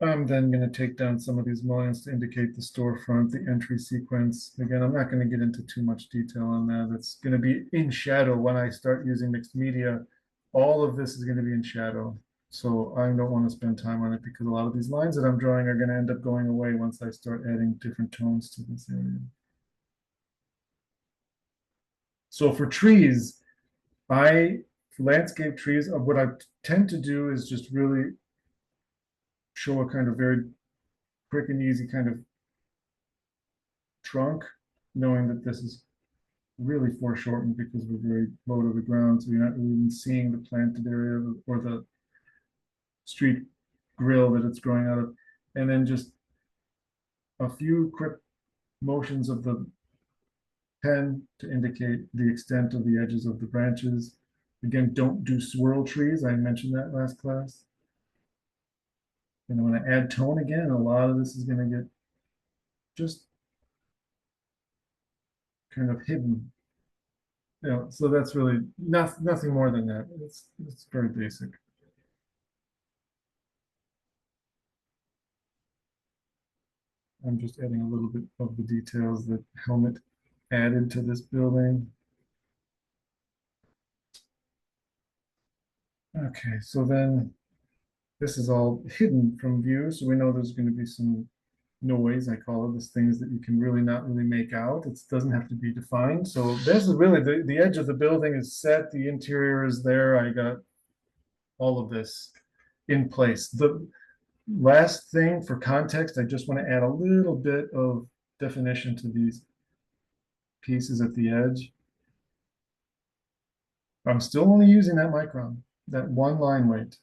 I'm then going to take down some of these lines to indicate the storefront, the entry sequence. Again, I'm not going to get into too much detail on that. It's going to be in shadow when I start using mixed media. All of this is going to be in shadow. So I don't want to spend time on it because a lot of these lines that I'm drawing are going to end up going away once I start adding different tones to this area. So for trees, for landscape trees, what I tend to do is just really show a kind of very quick and easy kind of trunk, knowing that this is really foreshortened because we're very low to the ground. So you're not really even seeing the planted area or the street grill that it's growing out of. And then just a few quick motions of the pen to indicate the extent of the edges of the branches. Again, don't do swirl trees. I mentioned that last class. And when I add tone again, a lot of this is going to get just kind of hidden. So that's really nothing more than that. It's very basic. I'm just adding a little bit of the details that Helmut added to this building. Okay, so then this is all hidden from view, so we know there's going to be some noise, I call it, this things that you can really not really make out. It doesn't have to be defined. So this is really the edge of the building is set, the interior is there. I got all of this in place. The last thing for context, I just want to add a little bit of definition to these pieces at the edge. I'm still only using that micron, that one line weight.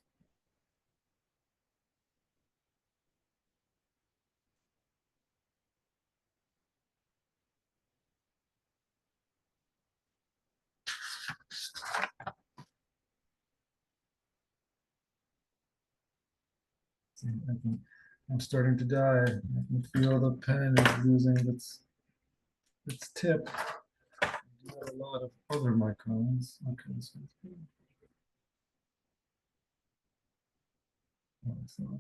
See, I'm starting to die. I can feel the pen is losing its tip. I do have a lot of other microns. Okay, this one's good. No, it's not.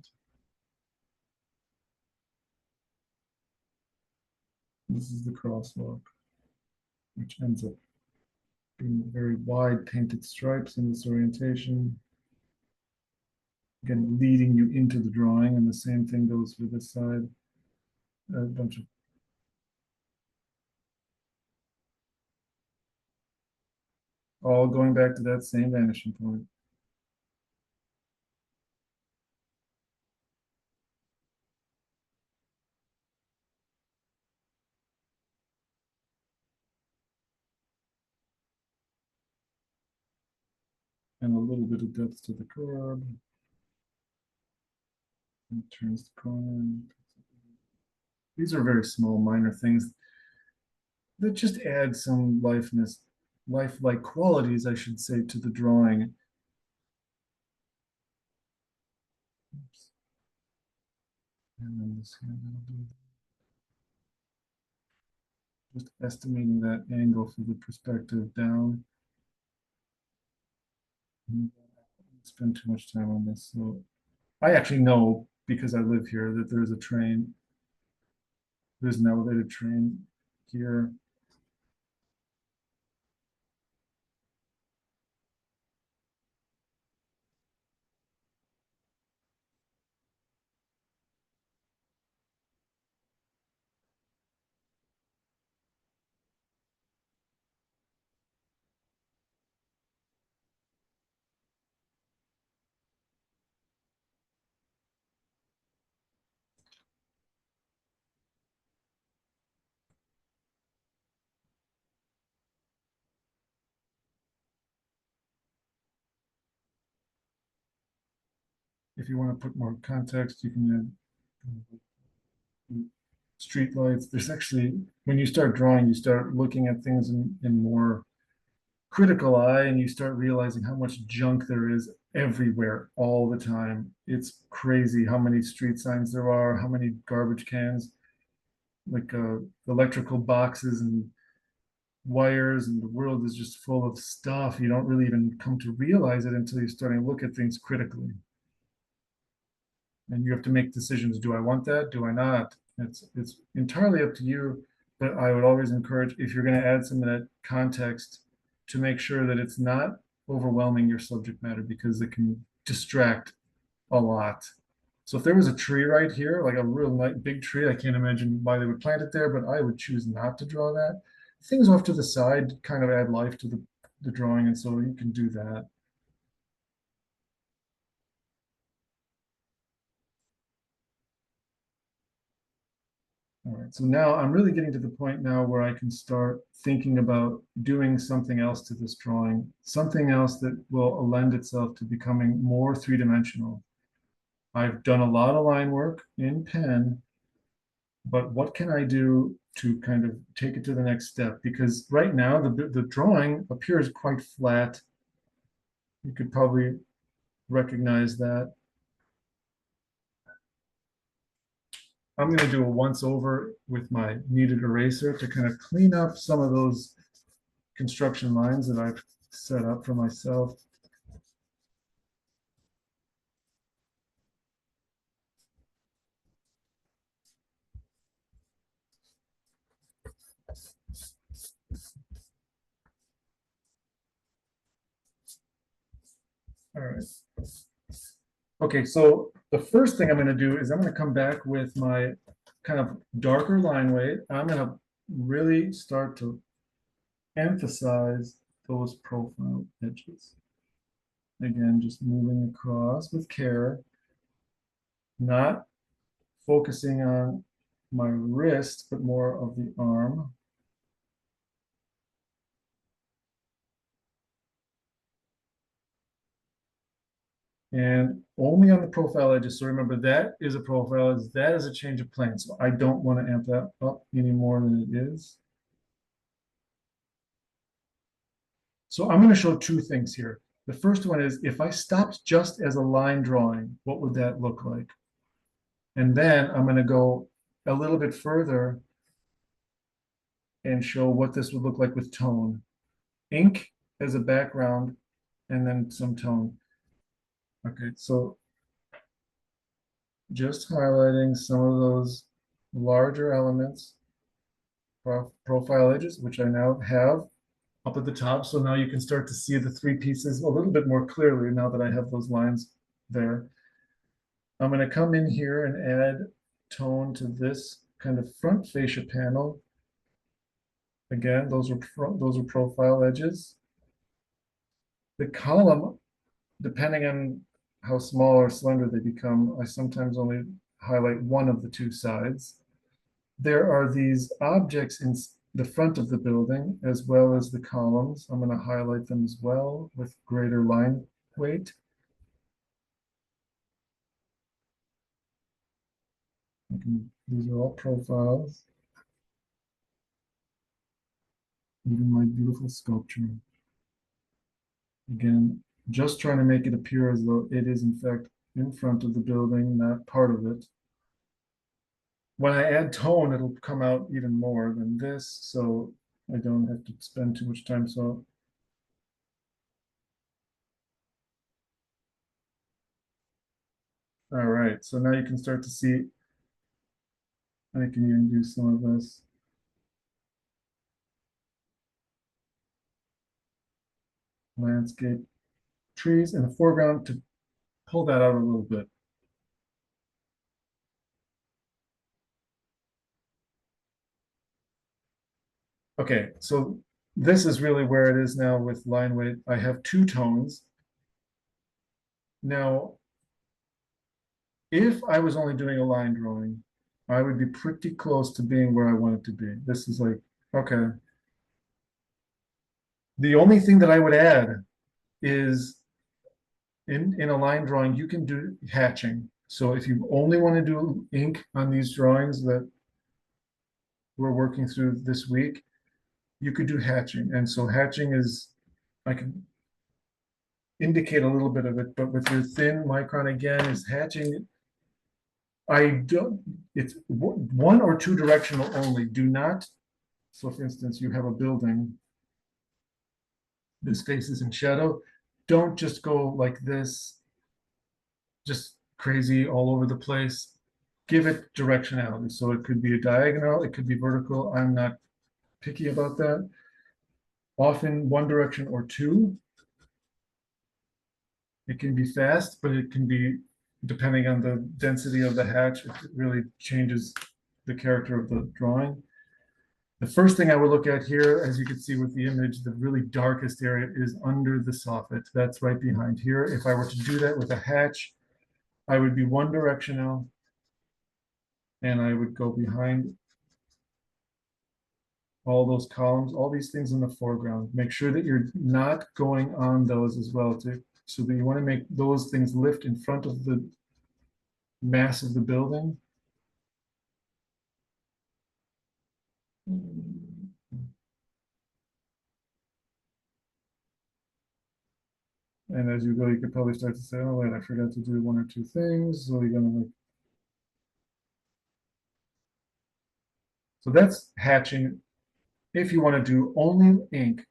This is the crosswalk, which ends up being very wide painted stripes in this orientation. Again, leading you into the drawing, and the same thing goes for this side. A bunch of all going back to that same vanishing point. and a little bit of depth to the curb. And turns the corner. These are very small, minor things that just add some lifelike qualities, I should say, to the drawing. Oops. And then this here, just estimating that angle for the perspective down. Spend too much time on this. So I actually know, because I live here, that there's a train. There's an elevated train here. If you want to put more context, you can add street lights. There's actually, when you start drawing, you start looking at things in more critical eye, and you start realizing how much junk there is everywhere all the time. It's crazy how many street signs there are, how many garbage cans, like electrical boxes and wires, and the world is just full of stuff. You don't really even come to realize it until you're starting to look at things critically. And you have to make decisions. Do I want that? Do I not? It's entirely up to you. But I would always encourage, if you're going to add some of that context, to make sure that it's not overwhelming your subject matter, because it can distract a lot. So if there was a tree right here, like a real big tree, I can't imagine why they would plant it there, but I would choose not to draw that. Things off to the side kind of add life to the drawing, and so you can do that. All right, so now I'm really getting to the point now where I can start thinking about doing something else to this drawing, something else that will lend itself to becoming more three-dimensional. I've done a lot of line work in pen, but what can I do to kind of take it to the next step? Because right now the drawing appears quite flat. You could probably recognize that. I'm going to do a once over with my kneaded eraser to kind of clean up some of those construction lines that I've set up for myself. All right. Okay, so the first thing I'm going to do is I'm going to come back with my kind of darker line weight. I'm going to really start to emphasize those profile edges. Again, just moving across with care, not focusing on my wrist, but more of the arm. And only on the profile edges. So remember, that is a profile, that is a change of plane. So I don't want to amp that up any more than it is. So I'm going to show two things here. The first one is, if I stopped just as a line drawing, what would that look like? And then I'm going to go a little bit further and show what this would look like with tone. Ink as a background, and then some tone. Okay, so just highlighting some of those larger elements, profile edges, which I now have up at the top. So now you can start to see the three pieces a little bit more clearly now that I have those lines there. I'm going to come in here and add tone to this kind of front fascia panel. Again, those are profile edges. The column, depending on how small or slender they become, I sometimes only highlight one of the two sides. There are these objects in the front of the building, as well as the columns. I'm going to highlight them as well with greater line weight. These are all profiles. Even my beautiful sculpture. Again, just trying to make it appear as though it is in fact in front of the building, not part of it. When I add tone, it'll come out even more than this, so I don't have to spend too much time. So all right, so now you can start to see, I can even do some of this. Landscape, trees in the foreground to pull that out a little bit. Okay, so this is really where it is now with line weight. I have two tones. Now, if I was only doing a line drawing, I would be pretty close to being where I want it to be. This is like, okay. The only thing that I would add is in a line drawing, you can do hatching. So if you only want to do ink on these drawings that we're working through this week, you could do hatching. And so hatching is, I can indicate a little bit of it, but with your thin micron again is hatching. I don't, it's one or two directional only. Do not, so for instance, you have a building, this face is in shadow. Don't just go like this, just crazy all over the place. Give it directionality. So it could be a diagonal, it could be vertical. I'm not picky about that. Often one direction or two. It can be fast, but it can be, depending on the density of the hatch, it really changes the character of the drawing. The first thing I would look at here, as you can see with the image, the really darkest area is under the soffit. That's right behind here. If I were to do that with a hatch, I would be one directional and I would go behind all those columns, all these things in the foreground. Make sure that you're not going on those as well too. So that you want to make those things lift in front of the mass of the building. And as you go, you could probably start to say, oh, wait, I forgot to do one or two things. So you're going to like, so that's hatching. If you want to do only ink,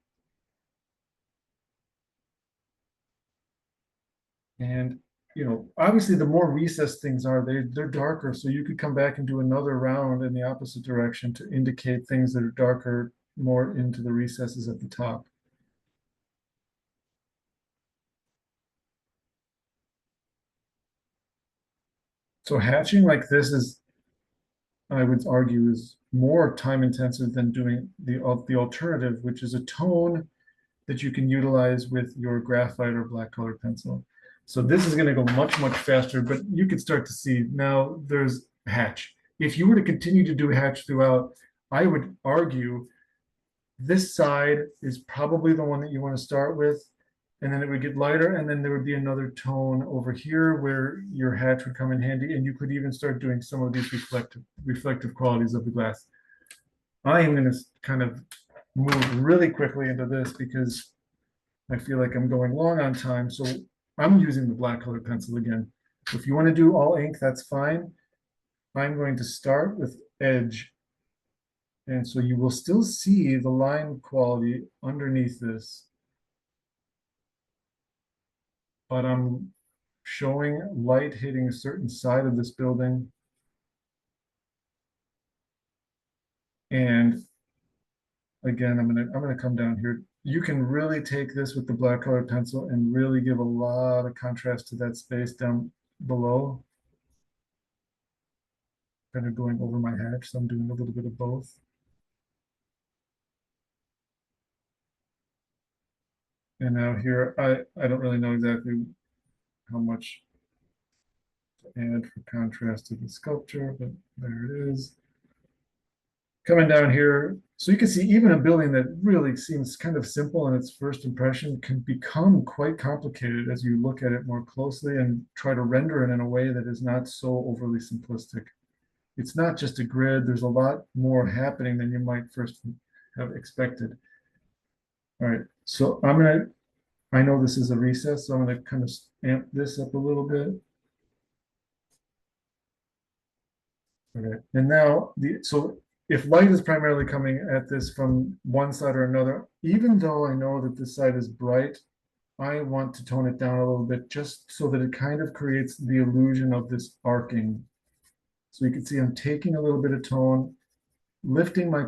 and obviously the more recessed things are, they're darker. So you could come back and do another round in the opposite direction to indicate things that are darker more into the recesses at the top. So hatching like this is, I would argue, is more time intensive than doing the alternative, which is a tone that you can utilize with your graphite or black color pencil. So this is going to go much, much faster, but you can start to see now there's hatch. If you were to continue to do hatch throughout, I would argue this side is probably the one that you want to start with, and then it would get lighter, and then there would be another tone over here where your hatch would come in handy, and you could even start doing some of these reflective qualities of the glass. I am going to kind of move really quickly into this because I feel like I'm going long on time. So I'm using the black colored pencil again. If you want to do all ink, that's fine. I'm going to start with edge. And so you will still see the line quality underneath this. But I'm showing light hitting a certain side of this building. And again, I'm gonna come down here. You can really take this with the black colored pencil and really give a lot of contrast to that space down below. Kind of going over my hatch, so I'm doing a little bit of both. And now here, I don't really know exactly how much to add for contrast to the sculpture, but there it is. Coming down here, so you can see even a building that really seems kind of simple in its first impression can become quite complicated as you look at it more closely and try to render it in a way that is not so overly simplistic. It's not just a grid, there's a lot more happening than you might first have expected. All right, so I know this is a recess, so I'm gonna kind of amp this up a little bit. Okay, and now so if light is primarily coming at this from one side or another, even though I know that this side is bright, I want to tone it down a little bit just so that it kind of creates the illusion of this arcing. So you can see I'm taking a little bit of tone, lifting my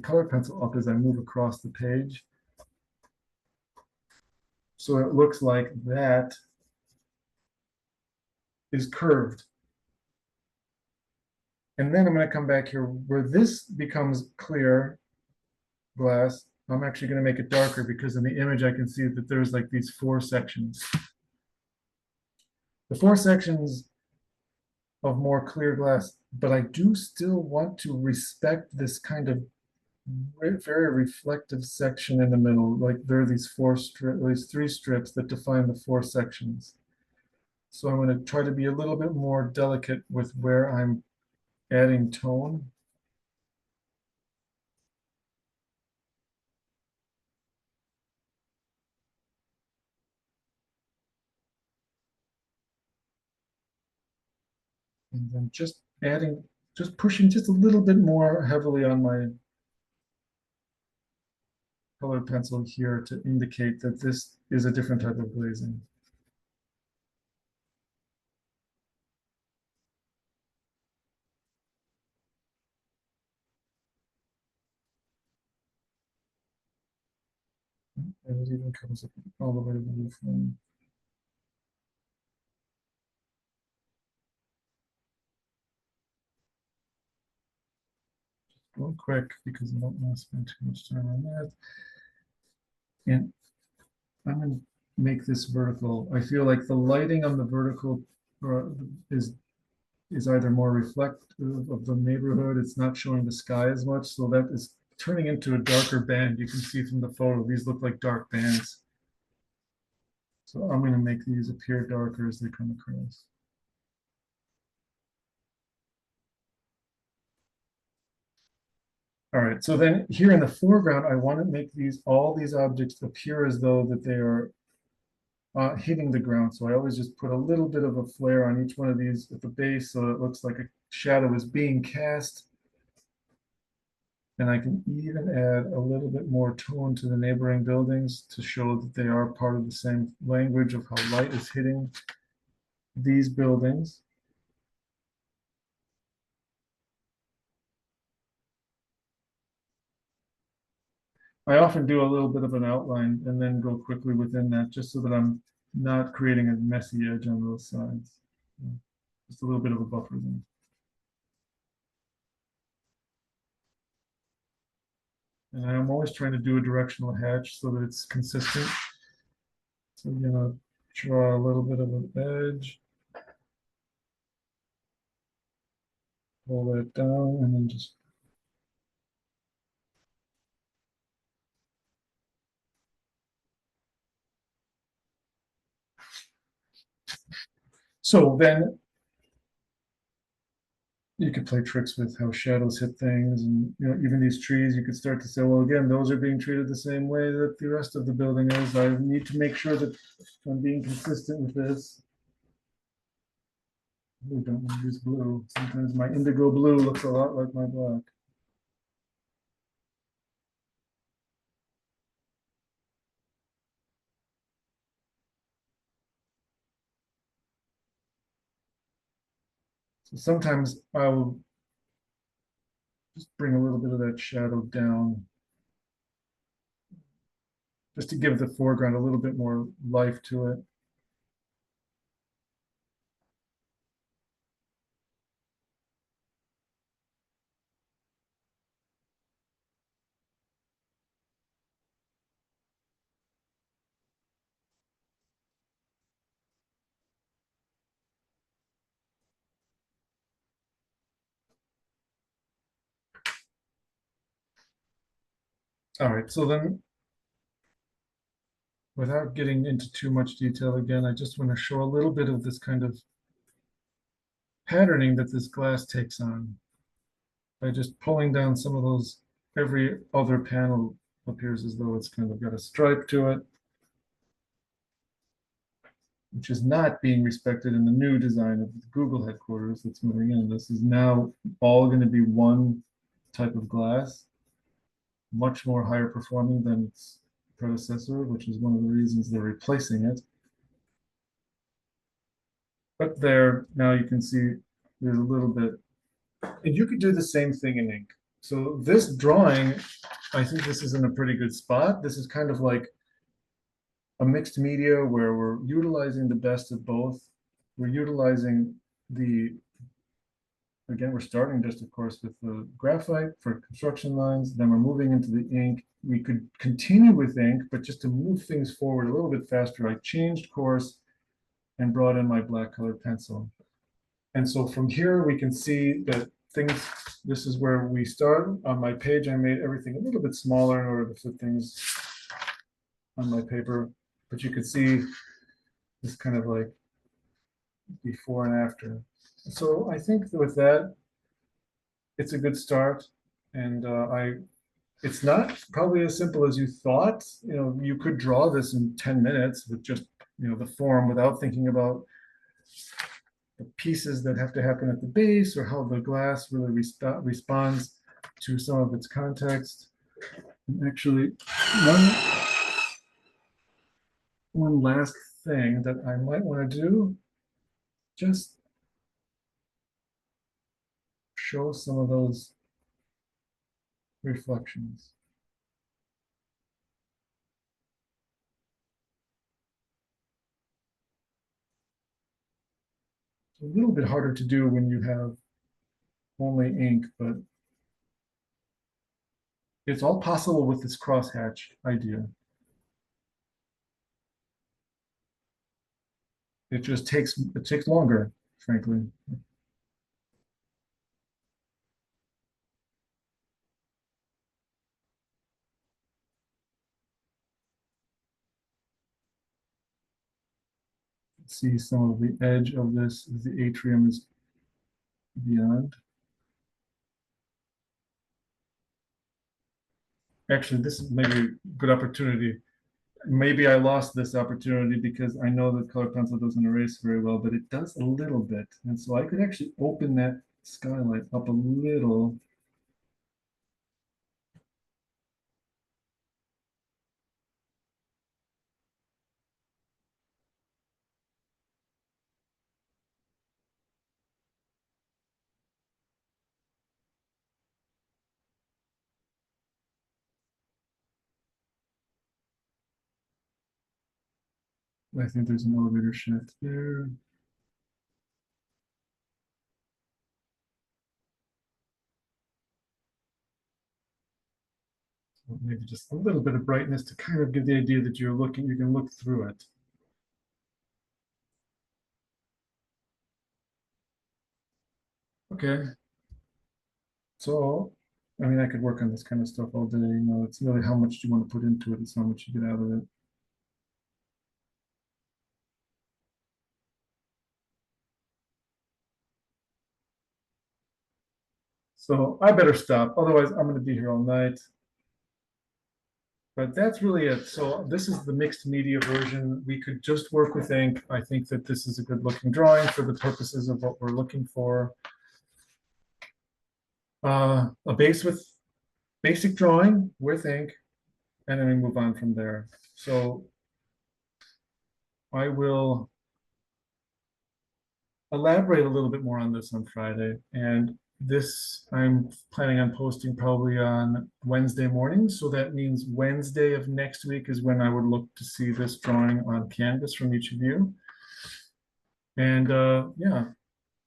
color pencil up as I move across the page. So it looks like that is curved. And then I'm going to come back here where this becomes clear glass. I'm actually going to make it darker because in the image I can see that there's like these four sections. The four sections of more clear glass, but I do still want to respect this kind of very reflective section in the middle. Like there are these these three strips that define the four sections. So I'm going to try to be a little bit more delicate with where I'm adding tone. And then just pushing just a little bit more heavily on my colored pencil here to indicate that this is a different type of glazing. And it even comes up all the way to the roof line. Real quick, because I don't want to spend too much time on that. And I'm going to make this vertical. I feel like the lighting on the vertical is either more reflective of the neighborhood. It's not showing the sky as much, so that is turning into a darker band. You can see from the photo, these look like dark bands. So I'm going to make these appear darker as they come across. All right, so then here in the foreground, I want to make all these objects appear as though that they are hitting the ground. So I always just put a little bit of a flare on each one of these at the base so it looks like a shadow is being cast. And I can even add a little bit more tone to the neighboring buildings to show that they are part of the same language of how light is hitting these buildings. I often do a little bit of an outline and then go quickly within that just so that I'm not creating a messy edge on those sides. Just a little bit of a buffer there. And I'm always trying to do a directional hatch so that it's consistent. So I'm gonna draw a little bit of an edge, pull that down, and then just so then you could play tricks with how shadows hit things, and even these trees. You could start to say, well, again, those are being treated the same way that the rest of the building is. I need to make sure that I'm being consistent with this. I don't want to use blue. Sometimes my indigo blue looks a lot like my black. So sometimes I will just bring a little bit of that shadow down just to give the foreground a little bit more life to it. All right, so then without getting into too much detail again, I just want to show a little bit of this kind of patterning that this glass takes on by just pulling down some of those. Every other panel appears as though it's kind of got a stripe to it, which is not being respected in the new design of the Google headquarters that's moving in. This is now all going to be one type of glass, much more higher performing than its predecessor, which is one of the reasons they're replacing it. But there, now you can see there's a little bit, and you could do the same thing in ink. So this drawing, I think this is in a pretty good spot. This is kind of like a mixed media where we're utilizing the best of both. We're utilizing the, again, we're starting just, of course, with the graphite for construction lines. Then we're moving into the ink. We could continue with ink, but just to move things forward a little bit faster, I changed course and brought in my black colored pencil. And so from here, we can see that things, this is where we start. On my page, I made everything a little bit smaller in order to fit things on my paper. But you could see this kind of like before and after. So I think that with that, it's a good start. And it's not probably as simple as you thought. You know, you could draw this in 10 minutes with just, you know, the form without thinking about the pieces that have to happen at the base or how the glass really responds to some of its context. And actually, one last thing that I might want to do, just show some of those reflections. It's a little bit harder to do when you have only ink, but it's all possible with this crosshatch idea. It takes longer, frankly. See some of the edge of this as the atrium is beyond. Actually, this is maybe a good opportunity. Maybe I lost this opportunity because I know that color pencil doesn't erase very well, but it does a little bit. And so I could actually open that skylight up a little. I think there's an elevator shaft there. Maybe just a little bit of brightness to kind of give the idea that you're looking, you can look through it. Okay. So, I mean, I could work on this kind of stuff all day. You know, it's really how much you want to put into it. It's how much you get out of it. So I better stop. Otherwise, I'm going to be here all night. But that's really it. So this is the mixed media version. We could just work with ink. I think that this is a good looking drawing for the purposes of what we're looking for. A base with basic drawing with ink, and then we move on from there. So I will elaborate a little bit more on this on Friday. And this I'm planning on posting probably on Wednesday morning. So that means Wednesday of next week is when I would look to see this drawing on canvas from each of you. And yeah,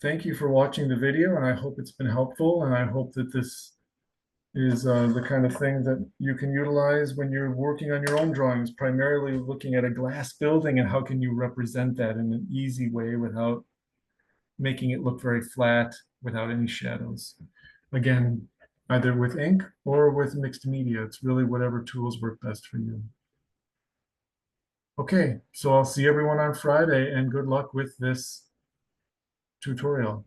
thank you for watching the video, and I hope it's been helpful. And I hope that this is the kind of thing that you can utilize when you're working on your own drawings, primarily looking at a glass building and how can you represent that in an easy way without making it look very flat, without any shadows. Again, either with ink or with mixed media. It's really whatever tools work best for you. Okay, so I'll see everyone on Friday and good luck with this tutorial.